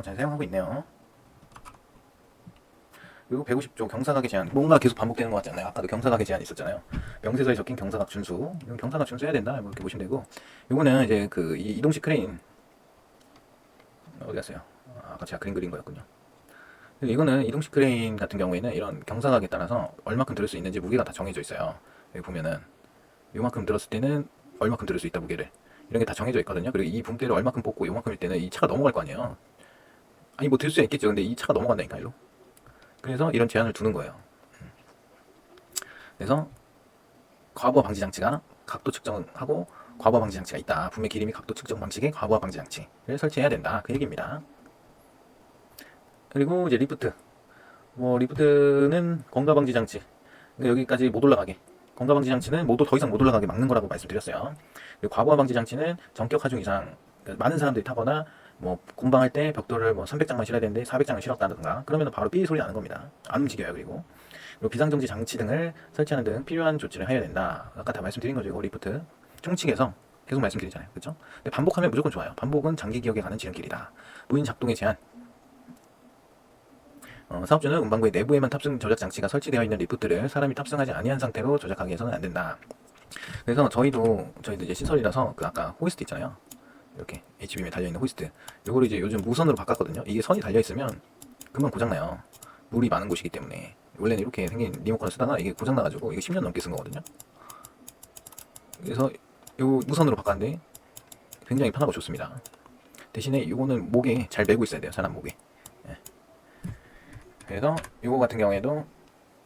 잘 사용하고 있네요. 그리고 150조 경사각의 제한. 뭔가 계속 반복되는 것 같지 않나요? 아까도 경사각의 제한이 있었잖아요. 명세서에 적힌 경사각 준수. 이건 경사각 준수해야 된다. 뭐 이렇게 보시면 되고. 이거는 이제 이 이동식 크레인. 어디 갔어요? 아까 제가 그림 그린 거였군요. 이거는 이동식 크레인 같은 경우에는 이런 경사각에 따라서 얼마큼 들을 수 있는지 무게가 다 정해져 있어요. 여기 보면은 요만큼 들었을 때는 얼마큼 들을 수 있다 무게를. 이런 게 다 정해져 있거든요. 그리고 이 붕대를 얼마큼 뽑고 요만큼일 때는 이 차가 넘어갈 거 아니에요. 아니 뭐 들 수 있겠죠. 근데 이 차가 넘어간다니까 일로. 그래서 이런 제한을 두는 거예요. 그래서 과부하 방지 장치가 각도 측정하고 과부하 방지 장치가 있다. 분매 기름이 각도 측정 방식의 과부하 방지 장치를 설치해야 된다. 그 얘기입니다. 그리고 이제 리프트. 뭐 리프트는 공가 방지 장치. 여기까지 못 올라가게. 공가 방지 장치는 더 이상 못 올라가게 막는 거라고 말씀드렸어요. 그리고 과부하 방지 장치는 전격 하중 이상, 그러니까 많은 사람들이 타거나 뭐 공방할 때 벽돌을 뭐 300장만 실어야 되는데 400장을 실었다든가 그러면 바로 삐 소리 나는 겁니다. 안 움직여요. 그리고 비상정지 장치 등을 설치하는 등 필요한 조치를 해야 된다. 아까 다 말씀드린 거죠. 이거 리프트 총칙에서 계속 말씀드리잖아요. 그렇죠? 근데 반복하면 무조건 좋아요. 반복은 장기 기억에 가는 지름길이다. 무인 작동의 제한. 사업주는 운반구의 내부에만 탑승 조작 장치가 설치되어 있는 리프트를 사람이 탑승하지 아니한 상태로 조작하게 해서는 안 된다. 그래서 저희도 이제 시설이라서 그 아까 호이스트 있잖아요. 이렇게 HBM에 달려있는 호이스트. 요거를 이제 요즘 무선으로 바꿨거든요. 이게 선이 달려있으면 금방 고장나요. 물이 많은 곳이기 때문에. 원래는 이렇게 생긴 리모컨을 쓰다가 이게 고장나가지고 이게 10년 넘게 쓴 거거든요. 그래서 요 무선으로 바꿨는데 굉장히 편하고 좋습니다. 대신에 요거는 목에 잘 매고 있어야 돼요. 사람 목에. 예. 그래서 요거 같은 경우에도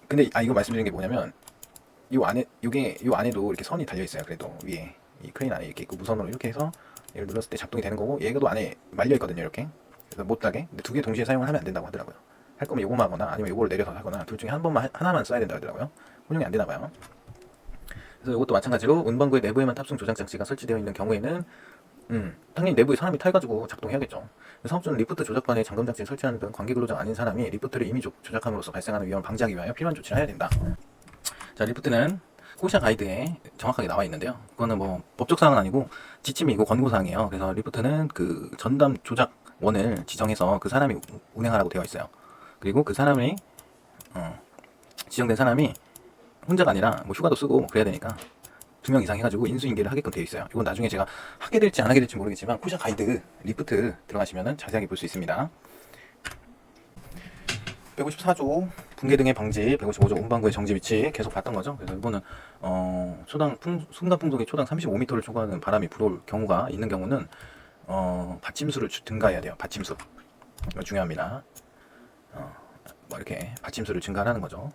근데 이거 말씀드린 게 뭐냐면 요 안에도 이렇게 선이 달려 있어요. 그래도 위에 이 크레인 안에 이렇게 있고 무선으로 이렇게 해서 얘를 눌렀을 때 작동이 되는 거고 얘가도 안에 말려 있거든요. 이렇게. 그래서 못 따게. 근데 두 개 동시에 사용을 하면 안 된다고 하더라고요. 할 거면 요거만 하거나 아니면 요거를 내려서 하거나 둘 중에 하나만 써야 된다고 하더라고요. 혼용이 안 되나 봐요. 그래서 이것도 마찬가지로 운반구의 내부에만 탑승 조작 장치가 설치되어 있는 경우에는 당연히 내부에 사람이 타가지고 작동해야겠죠. 사업주는 리프트 조작반에 잠금 장치를 설치하는 등 관계 근로자 아닌 사람이 리프트를 이미 조작함으로써 발생하는 위험을 방지하기 위하여 필요한 조치를 해야 된다. 자, 리프트는 코시아 가이드에 정확하게 나와 있는데요. 그거는 뭐 법적 사항은 아니고 지침이고 권고 사항이에요. 그래서 리프트는 그 전담 조작원을 지정해서 그 사람이 운행하라고 되어 있어요. 그리고 그 사람이 지정된 사람이 혼자가 아니라 뭐 휴가도 쓰고 그래야 되니까 2명 이상 해가지고 인수인계를 하게끔 되어 있어요. 이건 나중에 제가 하게 될지 안 하게 될지 모르겠지만 코시아 가이드 리프트 들어가시면 자세하게 볼 수 있습니다. 154조 붕괴 등의 방지, 155조 운반구의 정지 위치 계속 봤던 거죠. 그래서 이거는 순간 풍속이 초당 35m를 초과하는 바람이 불어올 경우가 있는 경우는 받침수를 증가해야 돼요. 받침수. 이거 중요합니다. 뭐 이렇게 받침수를 증가하는 거죠.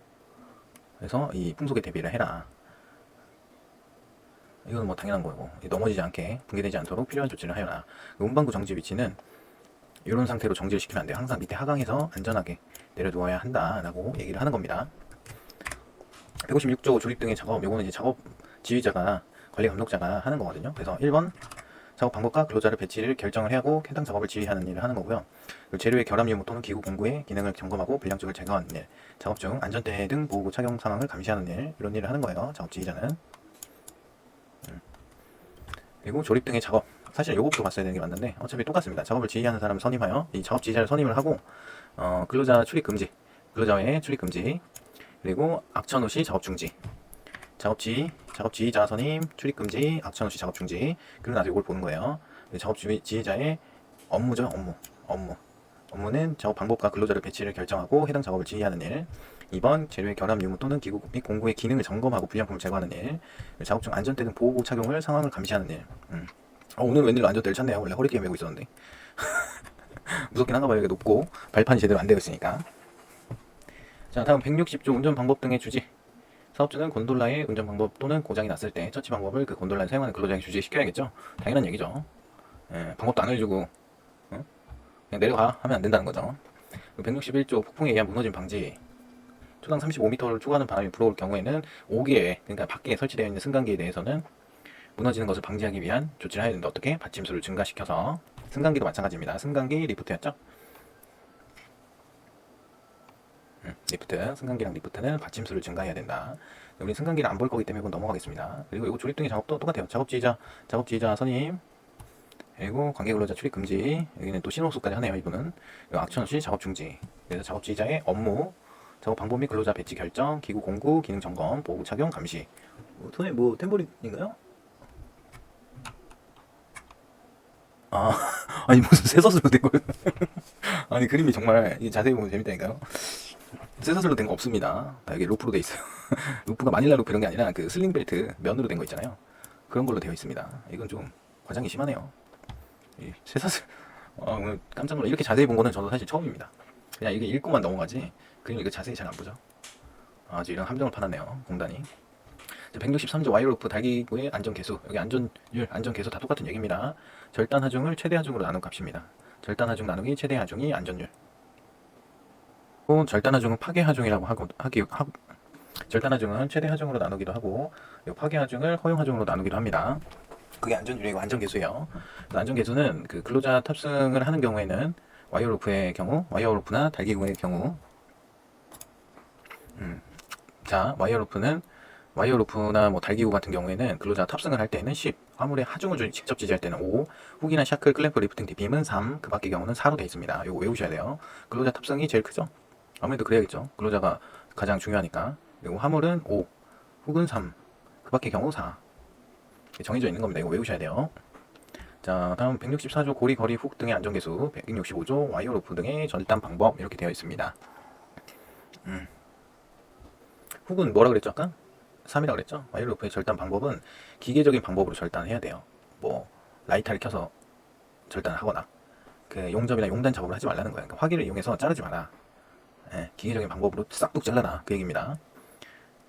그래서 이 풍속에 대비를 해라. 이건 뭐 당연한 거고 넘어지지 않게 붕괴되지 않도록 필요한 조치를 하여라. 운반구 정지 위치는 이런 상태로 정지를 시키면 안 돼요. 항상 밑에 하강해서 안전하게 내려두어야 한다라고 얘기를 하는 겁니다. 156조 조립 등의 작업, 요거는 이제 작업 지휘자가 관리 감독자가 하는 거거든요. 그래서 1번 작업 방법과 근로자를 배치를 결정을 하고 해당 작업을 지휘하는 일을 하는 거고요. 재료의 결합 유무 또는 기구 공구의 기능을 점검하고 불량쪽을 제거하는 일, 작업 중 안전대 등 보호구 착용 상황을 감시하는 일, 이런 일을 하는 거예요. 작업 지휘자는. 그리고 조립 등의 작업, 사실 요것도 봤어야 되는 게 맞는데 어차피 똑같습니다. 작업을 지휘하는 사람을 선임하여 이 작업 지휘자를 선임을 하고 근로자 출입 금지, 근로자의 출입 금지, 그리고 악천 후 시 작업 중지, 작업 지휘자 선임, 출입 금지, 악천 후 시 작업 중지. 그리고 나서 이걸 보는 거예요. 작업 지휘자의 업무죠. 업무는 작업 방법과 근로자를 배치를 결정하고 해당 작업을 지휘하는 일. 2번 재료의 결합 유무 또는 기구 및 공구의 기능을 점검하고 불량품을 제거하는 일. 작업 중 안전대 등 보호구 착용을 상황을 감시하는 일. 오늘 웬일로 안전대를 찾네요. 원래 허리띠에 메고 있었는데. 무섭긴 한가 봐요. 이게 높고 발판이 제대로 안 되어 있으니까. 자, 다음 160조 운전 방법 등의 주지. 사업주는 곤돌라의 운전 방법 또는 고장이 났을 때 처치 방법을 그 곤돌라를 사용하는 근로자에게 주지시켜야겠죠. 당연한 얘기죠. 방법도 안 알려주고 그냥 내려가 하면 안 된다는 거죠. 161조 폭풍에 의한 무너짐 방지. 초당 35m를 초과하는 바람이 불어올 경우에는 5기에, 그러니까 밖에 설치되어 있는 승강기에 대해서는 무너지는 것을 방지하기 위한 조치를 해야 되는데 어떻게? 받침수를 증가시켜서. 승강기도 마찬가지입니다. 승강기 리프트였죠? 리프트, 승강기랑 리프트는 받침수를 증가해야 된다. 우리 승강기를 안 볼 거기 때문에 이건 넘어가겠습니다. 그리고 이거 조립 등의 작업도 똑같아요. 작업 지휘자 선임, 그리고 관계 근로자 출입 금지. 여기는 또 신호수까지 하네요. 이분은 악천 시 작업 중지. 그래서 작업 지휘자의 업무, 작업 방법 및 근로자 배치 결정, 기구 공구, 기능 점검, 보호구 착용 감시. 손에 뭐 템버린인가요? 아니 무슨 쇠서술로 된 거예요? 아니 그림이 정말 자세히 보면 재밌다니까요. 쇠사슬로 된 거 없습니다. 다 이게 루프로 돼 있어요. 루프가 마닐라 루프 이런 게 아니라 그 슬링벨트 면으로 된 거 있잖아요. 그런 걸로 되어 있습니다. 이건 좀 과장이 심하네요. 이 쇠사슬. 오늘 깜짝 놀라 이렇게 자세히 본 거는 저도 사실 처음입니다. 그냥 이게 읽고만 넘어가지 그림 이거 자세히 잘 안 보죠. 아주 이런 함정을 파놨네요 공단이. 163조 와이어루프 달기구의 안전계수, 여기 안전율, 안전계수 다 똑같은 얘기입니다. 절단 하중을 최대 하중으로 나눈 값입니다. 절단 하중 나누기 최대 하중이 안전율. 절단 하중은 파괴 하중이라고 절단 하중은 최대 하중으로 나누기도 하고, 파괴 하중을 허용 하중으로 나누기도 합니다. 그게 안전율이고 안전계수예요. 안전계수는 그 근로자 탑승을 하는 경우에는 와이어루프의 경우, 와이어루프나 달기구의 경우, 자 와이어루프나 뭐 달기구 같은 경우에는 근로자 탑승을 할 때는 10, 화물의 하중을 직접 지지할 때는 5, 훅이나 샤클, 클램프, 리프팅, 디빔은 3, 그 밖의 경우는 4로 되어 있습니다. 이거 외우셔야 돼요. 근로자 탑승이 제일 크죠? 아무래도 그래야겠죠. 근로자가 가장 중요하니까. 그리고 화물은 5, 훅은 3, 그 밖의 경우 4. 정해져 있는 겁니다. 이거 외우셔야 돼요. 자, 다음 164조 고리, 거리, 훅 등의 안전계수, 165조 와이어루프 등의 절단 방법 이렇게 되어 있습니다. 훅은 뭐라 그랬죠 아까? 3이라고 그랬죠? 와이어루프의 절단 방법은 기계적인 방법으로 절단해야 돼요. 뭐 라이터를 켜서 절단하거나 그 용접이나 용단 작업을 하지 말라는 거예요. 그러니까 화기를 이용해서 자르지 마라. 기계적인 방법으로 싹둑 잘라라 그 얘기입니다.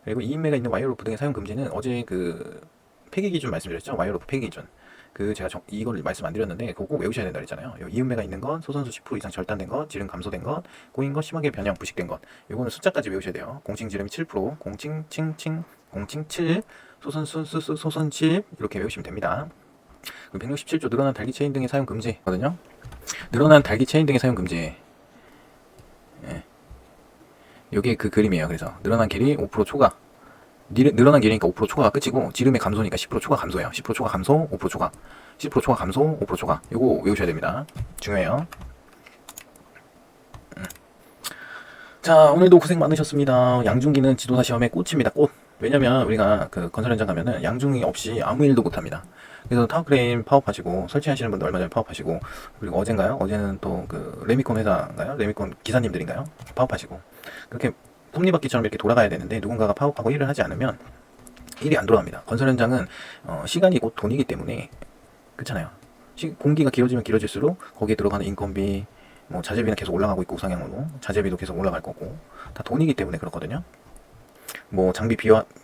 그리고 2인매가 있는 와이어루프 등의 사용 금지는 어제 그 폐기 기준 말씀드렸죠? 와이어루프 폐기 기준. 그 제가 이걸 말씀 안 드렸는데 그거 꼭 외우셔야 된다 그랬잖아요. 이음매가 있는 것, 소선수 10% 이상 절단된 것, 지름 감소된 것, 꼬인 것, 심하게 변형, 부식된 것. 요거는 숫자까지 외우셔야 돼요. 공칭 지름이 7%, 공칭 7, 소선수 소선 10 이렇게 외우시면 됩니다. 167조 늘어난 달기 체인 등의 사용 금지거든요. 늘어난 달기 체인 등의 사용 금지. 요게 그 그림이에요. 그래서 늘어난 길이 5% 초과. 늘어난 길이니까 5% 초과가 끝이고, 지름의 감소니까 10% 초과 감소예요. 10% 초과 감소, 5% 초과. 10% 초과 감소, 5% 초과. 요거 외우셔야 됩니다. 중요해요. 자, 오늘도 고생 많으셨습니다. 양중기는 지도사 시험의 꽃입니다. 꽃. 왜냐면 우리가 그 건설 현장 가면은 양중기 없이 아무 일도 못 합니다. 그래서 타워크레인 파업하시고, 설치하시는 분들 얼마 전에 파업하시고, 그리고 어젠가요? 어제는 또 그 레미콘 회사인가요? 레미콘 기사님들인가요? 파업하시고. 그렇게 톱니바퀴처럼 이렇게 돌아가야 되는데 누군가가 파업하고 일을 하지 않으면 일이 안 돌아갑니다. 건설 현장은 시간이 곧 돈이기 때문에 그렇잖아요. 공기가 길어지면 길어질수록 거기에 들어가는 인건비, 뭐 자재비는 계속 올라가고 있고 우상향으로 자재비도 계속 올라갈 거고 다 돈이기 때문에 그렇거든요. 뭐 장비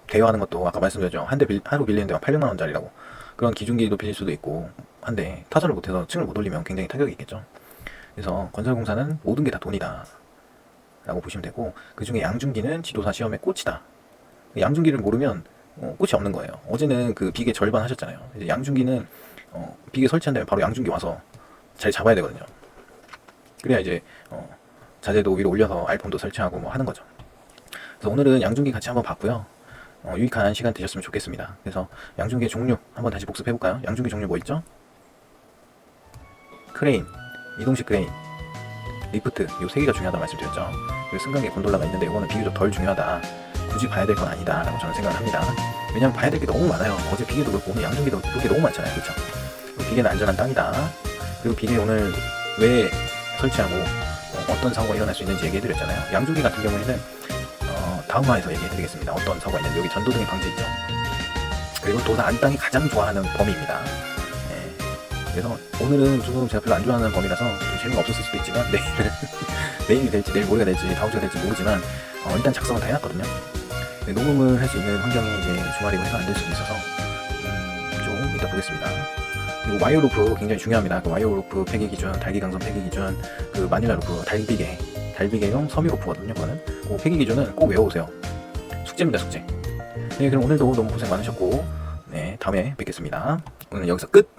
대여하는 것도 아까 말씀드렸죠. 한 대 하루 빌리는 데가 800만 원짜리라고. 그런 기중기도 빌릴 수도 있고 한데 타설을 못해서 층을 못 올리면 굉장히 타격이 있겠죠. 그래서 건설공사는 모든 게 다 돈이다 라고 보시면 되고, 그 중에 양중기는 지도사 시험의 꽃이다. 양중기를 모르면 꽃이 없는 거예요. 어제는 그 비계 절반 하셨잖아요. 이제 양중기는 비계 설치한 다음에 바로 양중기 와서 잘 잡아야 되거든요. 그래야 이제 자재도 위로 올려서 알폼도 설치하고 뭐 하는 거죠. 그래서 오늘은 양중기 같이 한번 봤고요. 유익한 시간 되셨으면 좋겠습니다. 그래서 양중기의 종류 한번 다시 복습해볼까요? 양중기 종류 뭐 있죠? 크레인, 이동식 크레인, 리프트, 요 3개가 중요하다 말씀드렸죠. 그리고 승강기 곤돌라가 있는데 이거는 비교적 덜 중요하다. 굳이 봐야 될 건 아니다 라고 저는 생각을 합니다. 왜냐면 봐야 될 게 너무 많아요. 어제 비계도 그렇고 오늘 양중기도 그렇게 너무 많잖아요. 그렇죠? 비계는 안전한 땅이다. 그리고 비계 오늘 왜 설치하고 어떤 사고가 일어날 수 있는지 얘기해드렸잖아요. 양중기 같은 경우에는 다음 화에서 얘기해드리겠습니다. 어떤 사고가 있는지. 여기 전도등의 방지 있죠. 그리고 도사 안땅이 가장 좋아하는 범위입니다. 그래서 오늘은 조금 제가 별로 안 좋아하는 범위라서 좀 재미가 없었을 수도 있지만 내일이 될지 내일 모레가 될지 다음 주가 될지 모르지만 일단 작성은 다 해놨거든요. 녹음을 할 수 있는 환경이 이제 주말이고 해서 안 될 수도 있어서 좀 이따 보겠습니다. 그리고 와이어루프 굉장히 중요합니다. 그 와이어루프 폐기 기준, 달기 강선 폐기 기준, 그 마닐라 루프 달비계용 섬유 루프거든요. 그거는 그 폐기 기준은 꼭 외워오세요. 숙제입니다, 숙제. 네, 그럼 오늘도 너무 고생 많으셨고, 네, 다음에 뵙겠습니다. 오늘 여기서 끝.